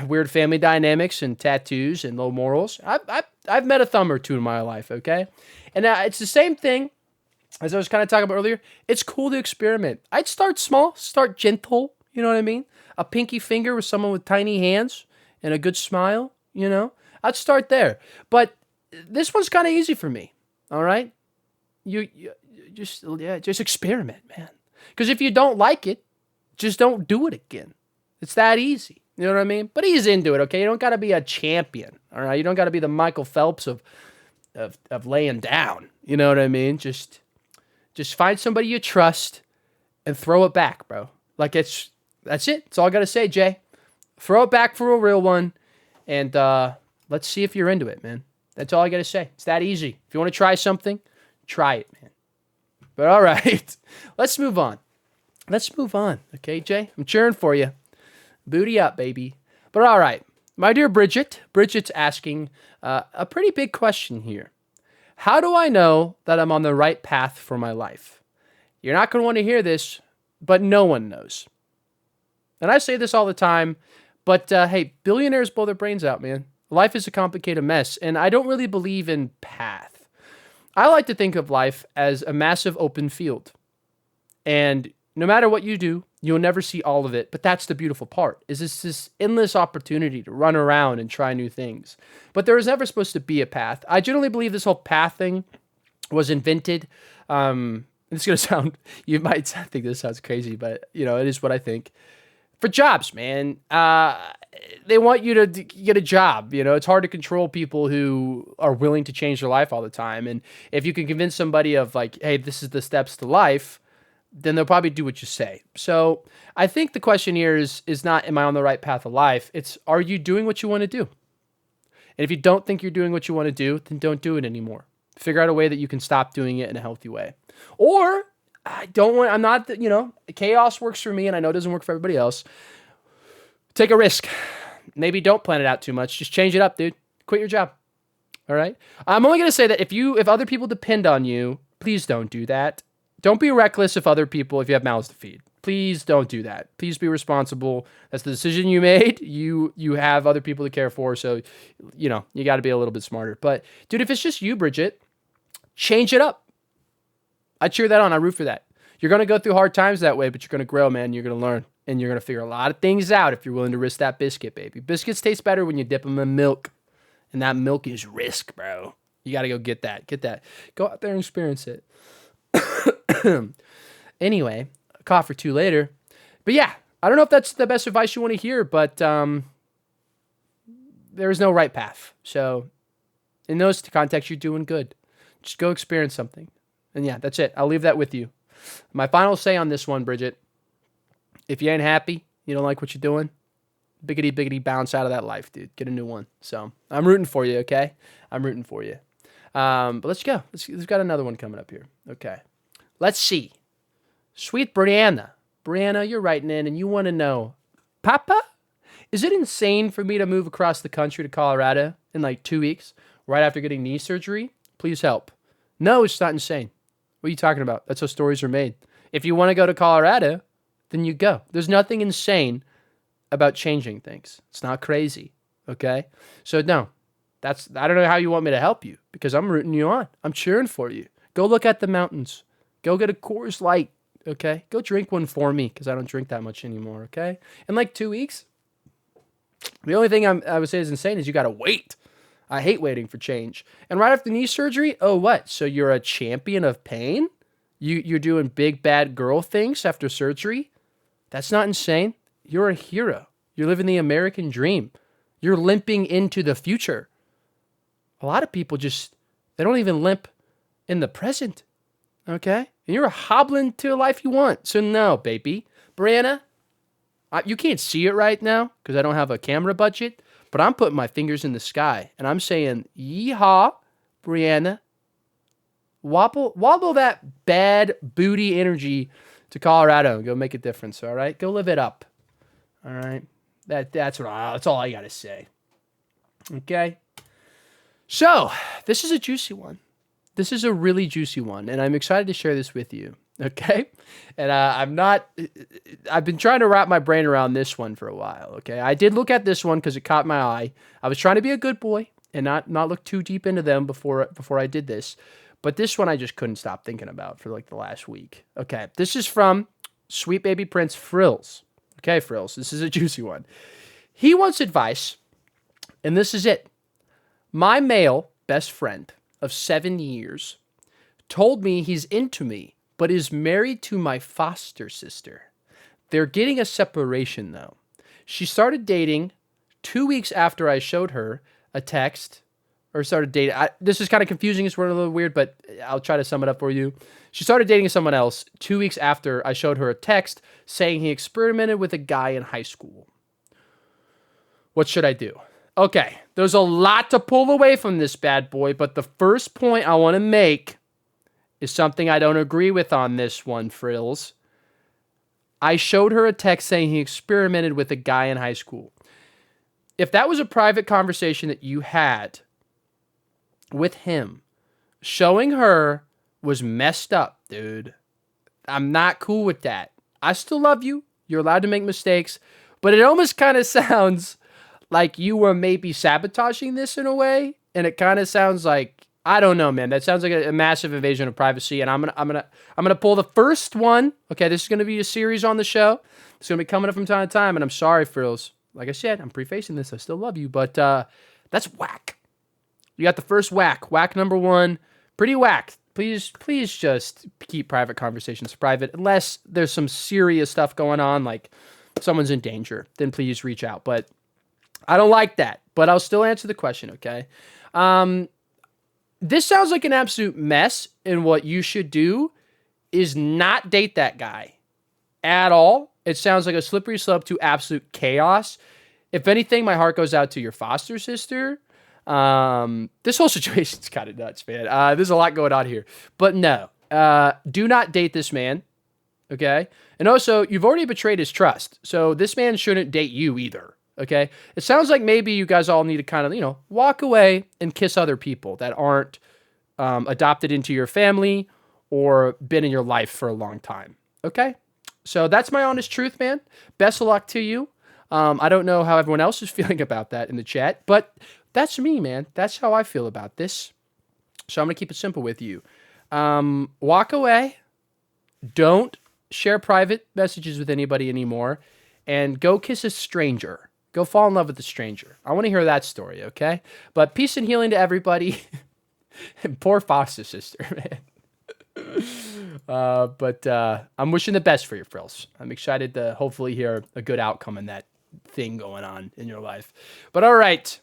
A: weird family dynamics and tattoos and low morals. I've met a thumb or two in my life, okay? And it's the same thing as I was kind of talking about earlier. It's cool to experiment. I'd start small, start gentle, you know what I mean? A pinky finger with someone with tiny hands and a good smile, you know? I'd start there. But this one's kind of easy for me, all right? You just experiment, man. Because if you don't like it, just don't do it again. It's that easy. You know what I mean? But ease into it, okay? You don't got to be a champion, all right? You don't got to be the Michael Phelps of laying down. You know what I mean? Just find somebody you trust and throw it back, bro. Like that's it. That's all I got to say, Jay. Throw it back for a real one, and let's see if you're into it, man. That's all I got to say. It's that easy. If you want to try something, try it, man. But all right, let's move on. Okay, Jay? I'm cheering for you. Booty up, baby. But all right, my dear Bridget's asking a pretty big question here. How do I know that I'm on the right path for my life? You're not going to want to hear this, but no one knows. And I say this all the time, but hey, billionaires blow their brains out, man. Life is a complicated mess, and I don't really believe in path. I like to think of life as a massive open field. And no matter what you do, you'll never see all of it. But that's the beautiful part, is it's this endless opportunity to run around and try new things. But there was never supposed to be a path. I generally believe this whole path thing was invented. It's going to sound, you might think this sounds crazy, but you know, it is what I think. For jobs, man. They want you to get a job. You know, it's hard to control people who are willing to change their life all the time. And if you can convince somebody of like, hey, this is the steps to life, then they'll probably do what you say. So I think the question here is not, am I on the right path of life? It's, are you doing what you want to do? And if you don't think you're doing what you want to do, then don't do it anymore. Figure out a way that you can stop doing it in a healthy way. Or I'm not, you know, chaos works for me and I know it doesn't work for everybody else. Take a risk. Maybe don't plan it out too much. Just change it up, dude. Quit your job. All right. I'm only going to say that if other people depend on you, please don't do that. Don't be reckless if you have mouths to feed. Please don't do that. Please be responsible. That's the decision you made. You have other people to care for. So, you know, you got to be a little bit smarter. But dude, if it's just you, Bridget, change it up. I cheer that on. I root for that. You're going to go through hard times that way, but you're going to grow, man. You're going to learn. And you're going to figure a lot of things out if you're willing to risk that biscuit, baby. Biscuits taste better when you dip them in milk. And that milk is risk, bro. You got to go get that. Go out there and experience it. Anyway, a cough or two later. But yeah, I don't know if that's the best advice you want to hear, but there is no right path. So in those contexts, you're doing good. Just go experience something. And yeah, that's it. I'll leave that with you. My final say on this one, Bridget, if you ain't happy, you don't like what you're doing, biggity bounce out of that life, dude. Get a new one. So I'm rooting for you, okay? I'm rooting for you. But let's go. We've got another one coming up here. Okay. Let's see. Sweet Brianna. Brianna, you're writing in and you want to know, Papa, is it insane for me to move across the country to Colorado in like 2 weeks right after getting knee surgery? Please help. No, it's not insane. What are you talking about? That's how stories are made. If you want to go to Colorado, then you go. There's nothing insane about changing things. It's not crazy. Okay? So no, I don't know how you want me to help you because I'm rooting you on. I'm cheering for you. Go look at the mountains. Go get a Coors Light. Okay? Go drink one for me because I don't drink that much anymore. Okay? In like 2 weeks, the only thing I would say is insane is you got to wait. I hate waiting for change. And right after knee surgery, oh what? So you're a champion of pain? You're doing big bad girl things after surgery? That's not insane. You're a hero. You're living the American dream. You're limping into the future. A lot of people they don't even limp in the present. Okay? And you're hobbling to a life you want. So no, baby. Brianna, you can't see it right now because I don't have a camera budget, but I'm putting my fingers in the sky and I'm saying, yeehaw, Brianna. Wobble that bad booty energy to Colorado and go make a difference, all right? Go live it up, all right? That's all I got to say, okay? So, this is a juicy one. This is a really juicy one, and I'm excited to share this with you. Okay. And I've been trying to wrap my brain around this one for a while. Okay. I did look at this one because it caught my eye. I was trying to be a good boy and not look too deep into them before I did this. But this one I just couldn't stop thinking about for like the last week. Okay. This is from Sweet Baby Prince Frills. Okay, Frills. This is a juicy one. He wants advice, and this is it. My male best friend of 7 years told me he's into me, but is married to my foster sister. They're getting a separation, though. She started dating 2 weeks after I showed her a text, or started dating. This is kind of confusing. It's a little weird, but I'll try to sum it up for you. She started dating someone else 2 weeks after I showed her a text saying he experimented with a guy in high school. What should I do? Okay, there's a lot to pull away from this bad boy, but the first point I want to make is something I don't agree with on this one, Frills. I showed her a text saying he experimented with a guy in high school. If that was a private conversation that you had with him, showing her was messed up, dude. I'm not cool with that. I still love you. You're allowed to make mistakes, but it almost kind of sounds like you were maybe sabotaging this in a way, and it kind of sounds like, I don't know, man. That sounds like a massive invasion of privacy, and I'm gonna pull the first one. Okay, this is gonna be a series on the show. It's gonna be coming up from time to time, and I'm sorry, Frills. Like I said, I'm prefacing this. I still love you, but that's whack. You got the first whack. Whack number one. Pretty whack. Please just keep private conversations private, unless there's some serious stuff going on, like someone's in danger. Then please reach out. But I don't like that. But I'll still answer the question, okay? This sounds like an absolute mess, and what you should do is not date that guy at all. It sounds like a slippery slope to absolute chaos. If anything, my heart goes out to your foster sister. This whole situation's kind of nuts, man. There's a lot going on here. But no, do not date this man, okay? And also, you've already betrayed his trust, so this man shouldn't date you either, okay? It sounds like maybe you guys all need to kind of, walk away and kiss other people that aren't adopted into your family or been in your life for a long time, okay? So that's my honest truth, man. Best of luck to you. I don't know how everyone else is feeling about that in the chat, but that's me, man. That's how I feel about this. So I'm going to keep it simple with you. Walk away. Don't share private messages with anybody anymore. And go kiss a stranger. Go fall in love with a stranger. I want to hear that story, okay? But peace and healing to everybody. And poor foster sister, man. But I'm wishing the best for your Frills. I'm excited to hopefully hear a good outcome in that thing going on in your life. But all right.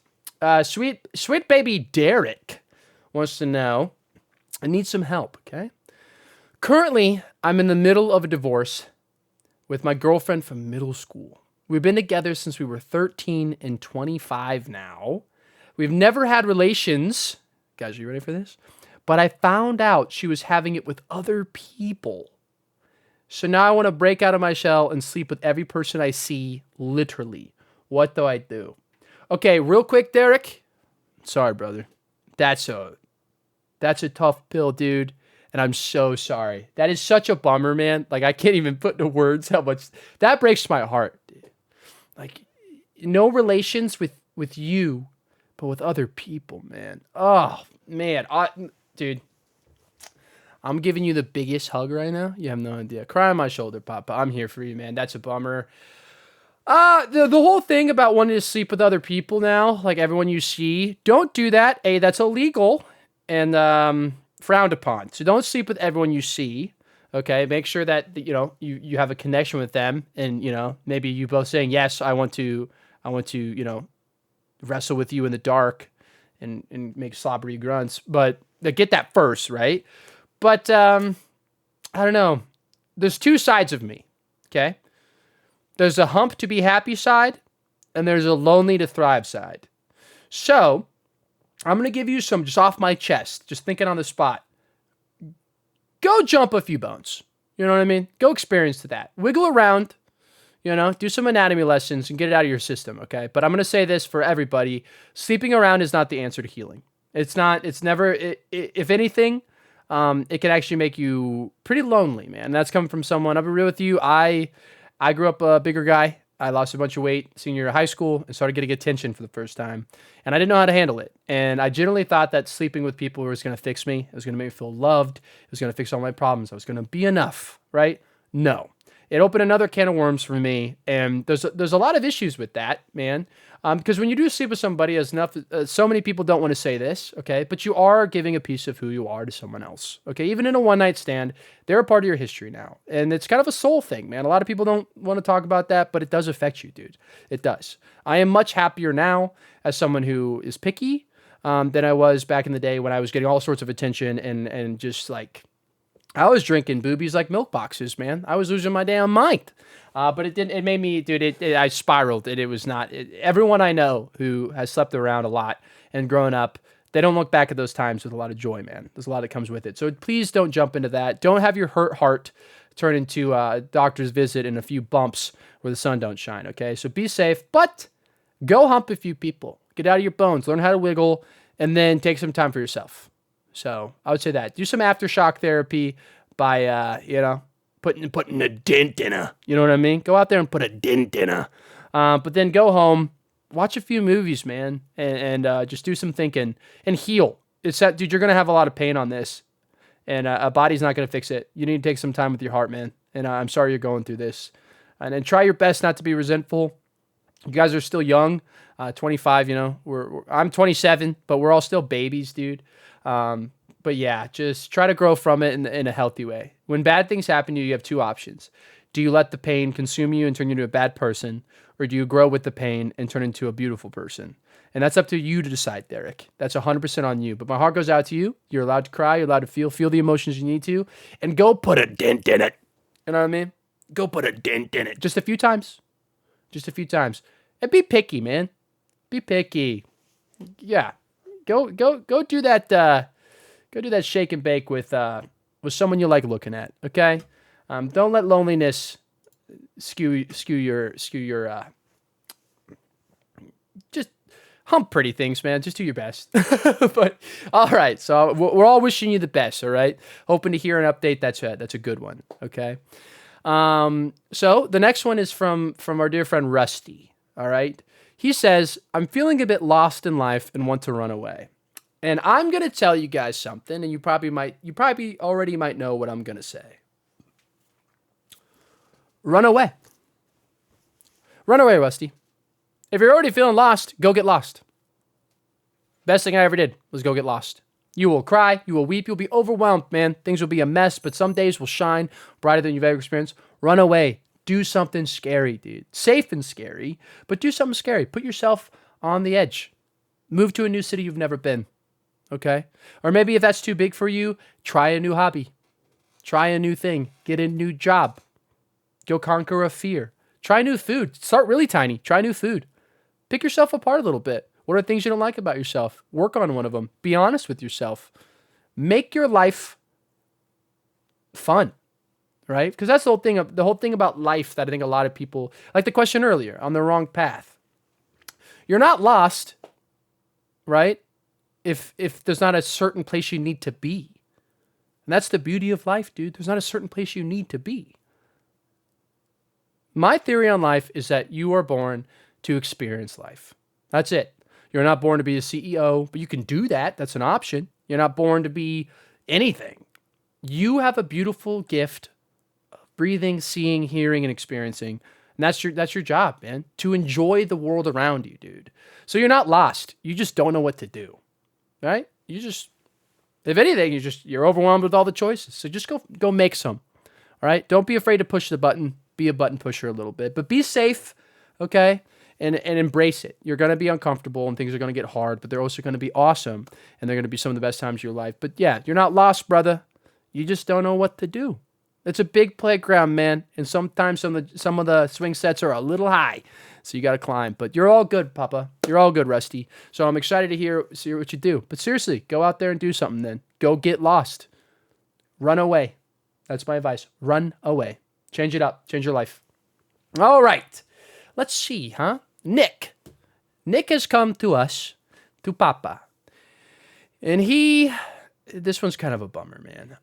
A: Sweet baby Derek wants to know, I need some help, okay? Currently, I'm in the middle of a divorce with my girlfriend from middle school. We've been together since we were 13 and 25 now. We've never had relations. Guys, are you ready for this? But I found out she was having it with other people. So now I want to break out of my shell and sleep with every person I see, literally. What do I do? Okay, real quick, Derek. Sorry, brother. That's a tough pill, dude. And I'm so sorry. That is such a bummer, man. Like, I can't even put into words how much that breaks my heart, dude. Like, no relations with you, but with other people, man. Oh, man. Dude, I'm giving you the biggest hug right now. You have no idea. Cry on my shoulder, Papa. I'm here for you, man. That's a bummer. The whole thing about wanting to sleep with other people now, like everyone you see, don't do that. A, that's illegal and frowned upon. So don't sleep with everyone you see. Okay, make sure that you have a connection with them, and maybe you both saying yes. I want to wrestle with you in the dark, and make slobbery grunts. But get that first, right? But I don't know. There's two sides of me. Okay. There's a hump to be happy side, and there's a lonely to thrive side. So, I'm going to give you some just off my chest, just thinking on the spot. Go jump a few bones. You know what I mean? Go experience that. Wiggle around, do some anatomy lessons and get it out of your system, okay? But I'm going to say this for everybody. Sleeping around is not the answer to healing. It's not, it's never, if anything, it can actually make you pretty lonely, man. That's coming from someone. I'll be real with you. I grew up a bigger guy. I lost a bunch of weight senior year of high school and started getting attention for the first time. And I didn't know how to handle it. And I generally thought that sleeping with people was going to fix me. It was going to make me feel loved. It was going to fix all my problems. I was going to be enough, right? No. It opened another can of worms for me. And there's a lot of issues with that, man. Because when you do sleep with somebody, as enough, so many people don't want to say this, okay? But you are giving a piece of who you are to someone else, okay? Even in a one-night stand, they're a part of your history now. And it's kind of a soul thing, man. A lot of people don't want to talk about that, but it does affect you, dude. It does. I am much happier now as someone who is picky than I was back in the day when I was getting all sorts of attention and just like, I was drinking boobies like milk boxes, man. I was losing my damn mind. But it made me, dude, I spiraled. It was not, everyone I know who has slept around a lot and grown up, they don't look back at those times with a lot of joy, man. There's a lot that comes with it. So please don't jump into that. Don't have your hurt heart turn into a doctor's visit and a few bumps where the sun don't shine, okay? So be safe, but go hump a few people. Get out of your bones, learn how to wiggle, and then take some time for yourself. So I would say that. Do some aftershock therapy by, putting a dent in her. You know what I mean? Go out there and put a dent in her. But then go home, watch a few movies, man, and just do some thinking and heal. It's that, dude, you're going to have a lot of pain on this, and a body's not going to fix it. You need to take some time with your heart, man. And I'm sorry you're going through this. And then try your best not to be resentful. You guys are still young, 25, I'm 27, but we're all still babies, dude. But yeah, just try to grow from it in a healthy way. When bad things happen to you, you have two options. Do you let the pain consume you and turn you into a bad person? Or do you grow with the pain and turn into a beautiful person? And that's up to you to decide, Derek. That's 100% on you. But my heart goes out to you. You're allowed to cry. You're allowed to feel the emotions you need to. And go put a dent in it. You know what I mean? Go put a dent in it. Just a few times. Just a few times. And be picky, man. Be picky. Yeah. Go do that. Go do that shake and bake with someone you like looking at. Okay. Don't let loneliness skew your. Just hump pretty things, man. Just do your best. But all right. So we're all wishing you the best. All right. Hoping to hear an update. That's a good one. Okay. So the next one is from our dear friend Rusty. All right. He says, I'm feeling a bit lost in life and want to run away. And I'm going to tell you guys something, and you probably already might know what I'm going to say. Run away. Run away, Rusty. If you're already feeling lost, go get lost. Best thing I ever did was go get lost. You will cry, you will weep, you'll be overwhelmed, man. Things will be a mess, but some days will shine brighter than you've ever experienced. Run away. Do something scary, dude. Safe and scary, but do something scary. Put yourself on the edge. Move to a new city you've never been. Okay? Or maybe if that's too big for you, try a new hobby. Try a new thing. Get a new job. Go conquer a fear. Try new food. Start really tiny. Try new food. Pick yourself apart a little bit. What are things you don't like about yourself? Work on one of them. Be honest with yourself. Make your life fun, right? Because that's the whole thing about life that I think a lot of people, like the question earlier, on the wrong path. You're not lost, right? If there's not a certain place you need to be. And that's the beauty of life, dude. There's not a certain place you need to be. My theory on life is that you are born to experience life. That's it. You're not born to be a CEO, but you can do that. That's an option. You're not born to be anything. You have a beautiful gift of breathing, seeing, hearing, and experiencing. And that's your job, man. To enjoy the world around you, dude. So you're not lost. You just don't know what to do. Right? If anything, you're overwhelmed with all the choices. So just go make some. All right? Don't be afraid to push the button. Be a button pusher a little bit. But be safe, okay? And embrace it. You're going to be uncomfortable and things are going to get hard, but they're also going to be awesome, and they're going to be some of the best times of your life. But yeah, you're not lost, brother. You just don't know what to do. It's a big playground, man, and sometimes some of the swing sets are a little high, so you got to climb. But you're all good, Papa. You're all good, Rusty. So I'm excited to see what you do. But seriously, go out there and do something then. Go get lost. Run away. That's my advice. Run away. Change it up. Change your life. All right. Let's see, huh? Nick has come to us, to Papa. And he this one's kind of a bummer, man.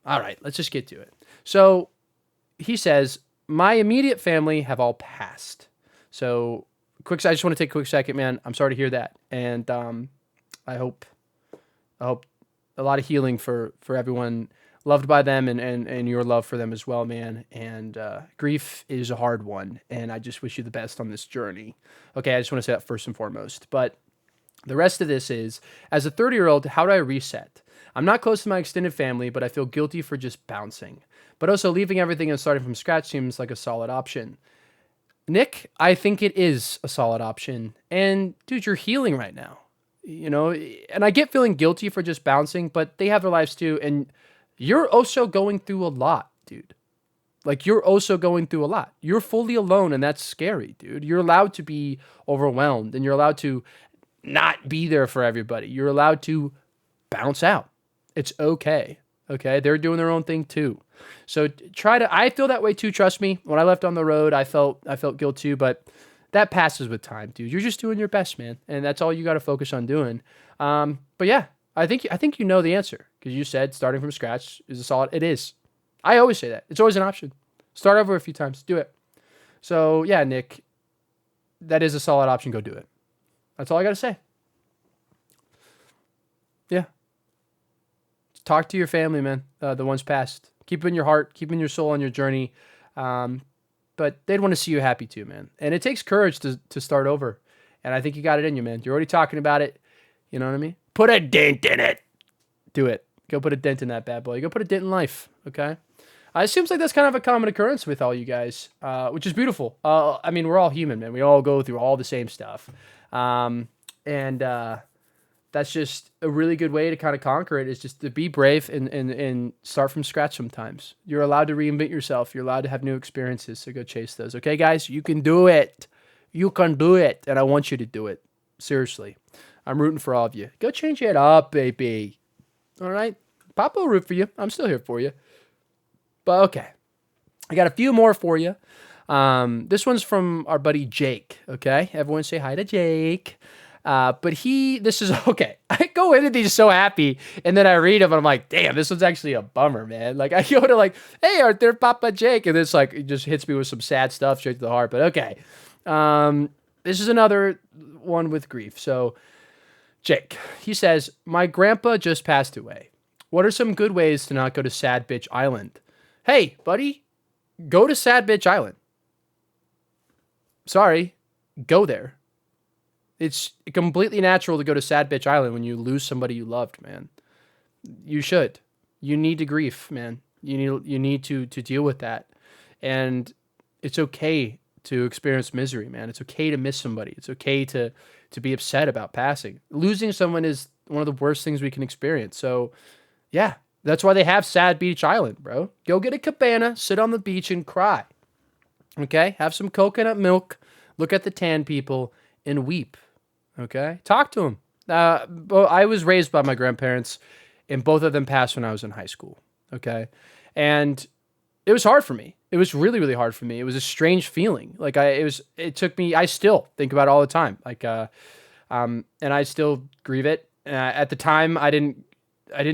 A: All right, let's just get to it. So he says, my immediate family have all passed. So I just want to take a quick second, man. I'm sorry to hear that. And I hope a lot of healing for everyone loved by them and your love for them as well, man. And grief is a hard one. And I just wish you the best on this journey. Okay, I just want to say that first and foremost. But the rest of this is, as a 30-year-old, how do I reset? I'm not close to my extended family, but I feel guilty for just bouncing. But also leaving everything and starting from scratch seems like a solid option. Nick, I think it is a solid option. And dude, you're healing right now. You know, and I get feeling guilty for just bouncing, but they have their lives too. And you're also going through a lot, dude. Like, you're also going through a lot. You're fully alone, and that's scary, dude. You're allowed to be overwhelmed, and you're allowed to not be there for everybody. You're allowed to bounce out. It's okay. Okay. They're doing their own thing too. So I feel that way too. Trust me. When I left on the road, I felt guilt too, but that passes with time, dude. You're just doing your best, man. And that's all you got to focus on doing. But yeah, I think you know the answer, because you said starting from scratch is a solid. It is. I always say that. It's always an option. Start over a few times. Do it. So yeah, Nick, that is a solid option. Go do it. That's all I got to say. Yeah. Talk to your family, man. The ones past. Keep it in your heart. Keep it in your soul on your journey. But they'd want to see you happy too, man. And it takes courage to start over. And I think you got it in you, man. You're already talking about it. You know what I mean? Put a dent in it. Do it. Go put a dent in that bad boy. Go put a dent in life, okay? It seems like that's kind of a common occurrence with all you guys, which is beautiful. I mean, we're all human, man. We all go through all the same stuff. That's just a really good way to kind of conquer it, is just to be brave and start from scratch sometimes. You're allowed to reinvent yourself. You're allowed to have new experiences, so go chase those. Okay, guys? You can do it. You can do it, and I want you to do it. Seriously. I'm rooting for all of you. Go change it up, baby. All right? Papa will root for you. I'm still here for you. But okay. I got a few more for you. This one's from our buddy Jake, okay? Everyone say hi to Jake. But this is okay. I go into these so happy, and then I read them, and I'm like, damn, this one's actually a bummer, man. Like, I go to like, hey, art there, Papa Jake? And it's like, it just hits me with some sad stuff straight to the heart. But okay. This is another one with grief. So, Jake, he says, my grandpa just passed away. What are some good ways to not go to Sad Bitch Island? Hey, buddy, go to Sad Bitch Island. Sorry, go there. It's completely natural to go to Sad Bitch Island when you lose somebody you loved, man. You should. You need to grieve, man. You need to deal with that. And it's okay to experience misery, man. It's okay to miss somebody. It's okay to be upset about passing. Losing someone is one of the worst things we can experience. So, yeah, that's why they have Sad Beach Island, bro. Go get a cabana, sit on the beach, and cry. Okay? Have some coconut milk, look at the tan people, and weep. Okay? Talk to them. I was raised by my grandparents, and both of them passed when I was in high school. Okay? And it was hard for me. It was really, really hard for me. It was a strange feeling. Like, it took me, I still think about it all the time. Like, and I still grieve it. At the time, I didn't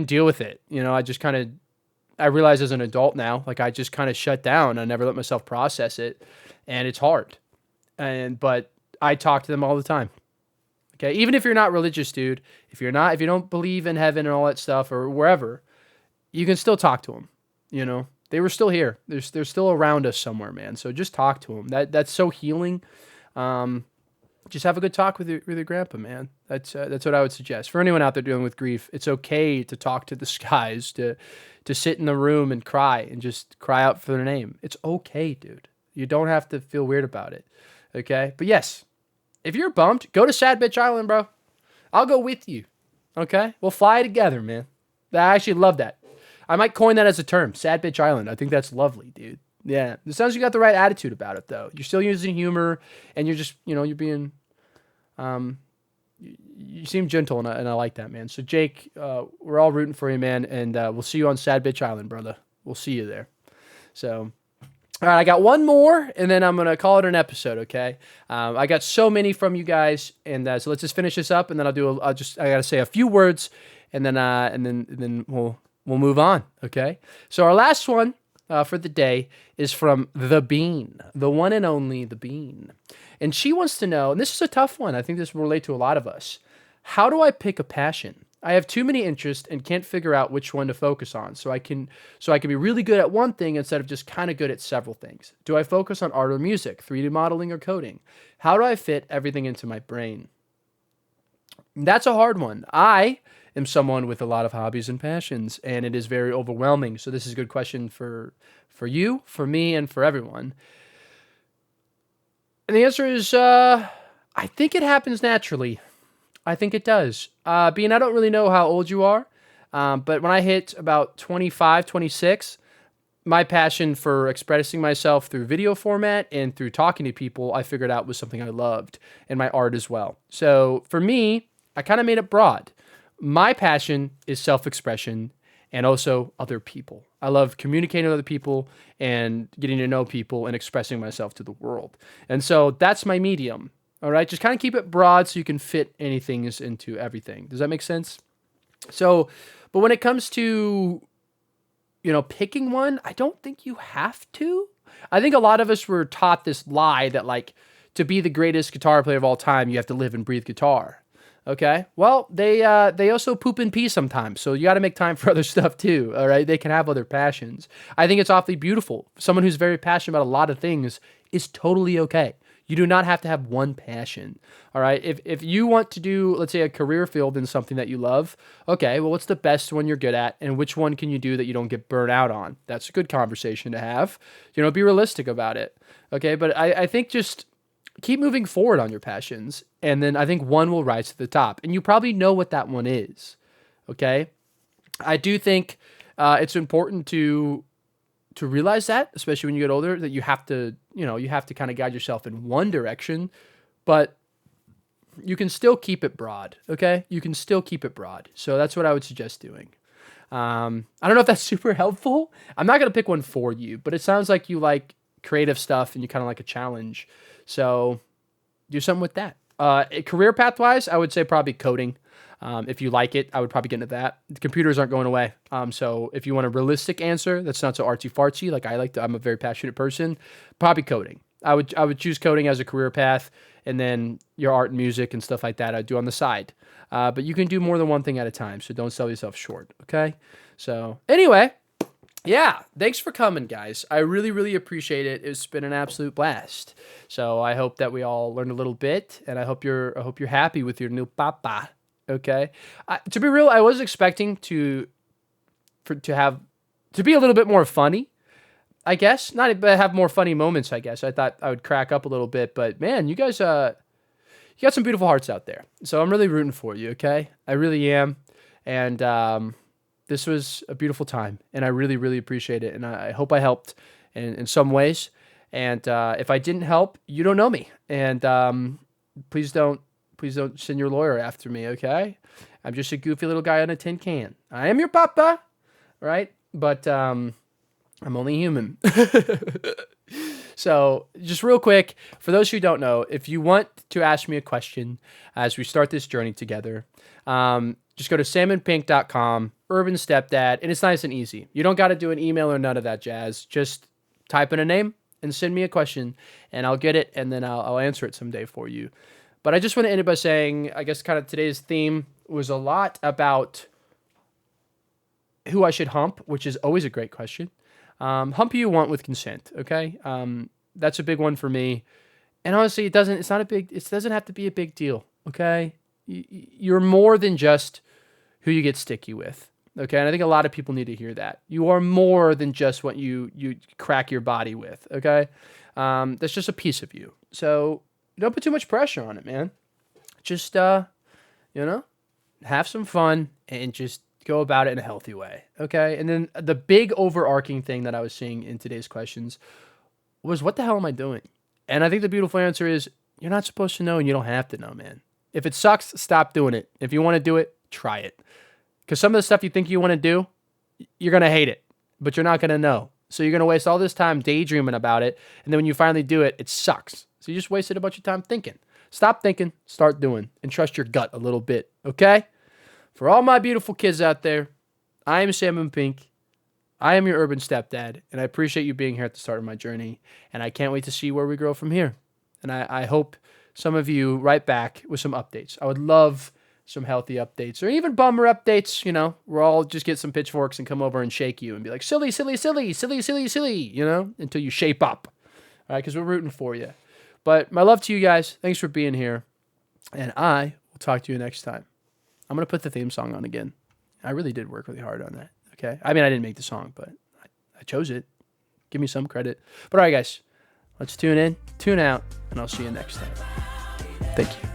A: deal with it. You know, I realize as an adult now, like, I just kind of shut down. I never let myself process it, and it's hard. But I talk to them all the time. Okay. Even if you're not religious, dude, if you don't believe in heaven and all that stuff or wherever, you can still talk to them. You know, they were still here. They're still around us somewhere, man. So just talk to them. That's so healing. Just have a good talk with your grandpa, man. That's what I would suggest. For anyone out there dealing with grief, it's okay to talk to the skies, to sit in the room and cry and just cry out for their name. It's okay, dude. You don't have to feel weird about it. Okay? But yes, if you're bummed, go to Sad Bitch Island, bro. I'll go with you. Okay? We'll fly together, man. I actually love that. I might coin that as a term, Sad Bitch Island. I think that's lovely, dude. Yeah. As long as you got the right attitude about it, though. You're still using humor, and you're just, you're being, you seem gentle, and I like that, man. So, Jake, we're all rooting for you, man, and we'll see you on Sad Bitch Island, brother. We'll see you there. So, all right, I got one more, and then I'm going to call it an episode, okay? I got so many from you guys, and so let's just finish this up, and then I got to say a few words, and then we'll move on. Okay. So our last one for the day is from the Bean, the one and only the Bean, and she wants to know. And this is a tough one. I think this will relate to a lot of us. How do I pick a passion? I have too many interests and can't figure out which one to focus on. So I can be really good at one thing instead of just kind of good at several things. Do I focus on art or music, 3D modeling or coding? How do I fit everything into my brain? That's a hard one. I am someone with a lot of hobbies and passions, and it is very overwhelming. So this is a good question for you, for me, and for everyone. And the answer is, I think it happens naturally. I think it does. Being, I don't really know how old you are, but when I hit about 25, 26, my passion for expressing myself through video format and through talking to people, I figured out was something I loved, and my art as well. So for me, I kind of made it broad. My passion is self-expression and also other people. I love communicating with other people and getting to know people and expressing myself to the world. And so that's my medium. All right, just kind of keep it broad so you can fit anything into everything. Does that make sense? So, but when it comes to, picking one, I don't think you have to. I think a lot of us were taught this lie that like to be the greatest guitar player of all time, you have to live and breathe guitar. Okay, well, they also poop and pee sometimes, so you got to make time for other stuff too. All right, they can have other passions. I think it's awfully beautiful. Someone who's very passionate about a lot of things is totally okay. You do not have to have one passion, all right? If you want to do, let's say, a career field in something that you love, okay, well, what's the best one you're good at, and which one can you do that you don't get burnt out on? That's a good conversation to have. Be realistic about it, okay? But I think just keep moving forward on your passions, and then I think one will rise to the top, and you probably know what that one is, okay? I do think it's important to realize that, especially when you get older, that you have to kind of guide yourself in one direction, but you can still keep it broad, okay? You can still keep it broad. So that's what I would suggest doing. I don't know if that's super helpful. I'm not going to pick one for you, but it sounds like you like creative stuff and you kind of like a challenge. So do something with that. Career path-wise, I would say probably coding. If you like it, I would probably get into that. The computers aren't going away. So if you want a realistic answer, that's not so artsy-fartsy, like I'm a very passionate person, probably coding. I would choose coding as a career path, and then your art and music and stuff like that I'd do on the side. But you can do more than one thing at a time, so don't sell yourself short, okay? So anyway, yeah, thanks for coming, guys. I really, really appreciate it. It's been an absolute blast. So I hope that we all learned a little bit, and I hope you're happy with your new papa. Okay. To be real, I was expecting to be a little bit more funny, I guess. Not but have more funny moments, I guess. I thought I would crack up a little bit, but man, you guys, you got some beautiful hearts out there. So I'm really rooting for you. Okay. I really am. And, this was a beautiful time, and I really, really appreciate it. And I hope I helped in some ways. And, if I didn't help, you don't know me. And, please don't send your lawyer after me, okay? I'm just a goofy little guy on a tin can. I am your papa, right? But I'm only human. So just real quick, for those who don't know, if you want to ask me a question as we start this journey together, just go to samonpink.com, Urban Stepdad, and it's nice and easy. You don't got to do an email or none of that jazz. Just type in a name and send me a question, and I'll get it, and then I'll answer it someday for you. But I just want to end it by saying, I guess kind of today's theme was a lot about who I should hump, which is always a great question. Hump who you want with consent, okay? That's a big one for me. And honestly, it doesn't have to be a big deal, okay? You're more than just who you get sticky with, okay? And I think a lot of people need to hear that. You are more than just what you crack your body with, okay? That's just a piece of you. So don't put too much pressure on it, man. Just, have some fun and just go about it in a healthy way, okay? And then the big overarching thing that I was seeing in today's questions was, what the hell am I doing? And I think the beautiful answer is, you're not supposed to know and you don't have to know, man. If it sucks, stop doing it. If you want to do it, try it. Because some of the stuff you think you want to do, you're going to hate it, but you're not going to know. So you're going to waste all this time daydreaming about it, and then when you finally do it, it sucks. So you just wasted a bunch of time thinking. Stop thinking, start doing, and trust your gut a little bit, okay? For all my beautiful kids out there, I am Samon Pink. I am your urban stepdad, and I appreciate you being here at the start of my journey, and I can't wait to see where we grow from here. And I hope some of you write back with some updates. I would love some healthy updates, or even bummer updates, you know, where I'll just get some pitchforks and come over and shake you and be like, silly, silly, silly, silly, silly, silly, you know, until you shape up, all right, because we're rooting for you. But my love to you guys. Thanks for being here, and I will talk to you next time. I'm going to put the theme song on again. I really did work really hard on that, okay? I mean, I didn't make the song, but I chose it. Give me some credit. But all right, guys, let's tune in, tune out, and I'll see you next time. Thank you.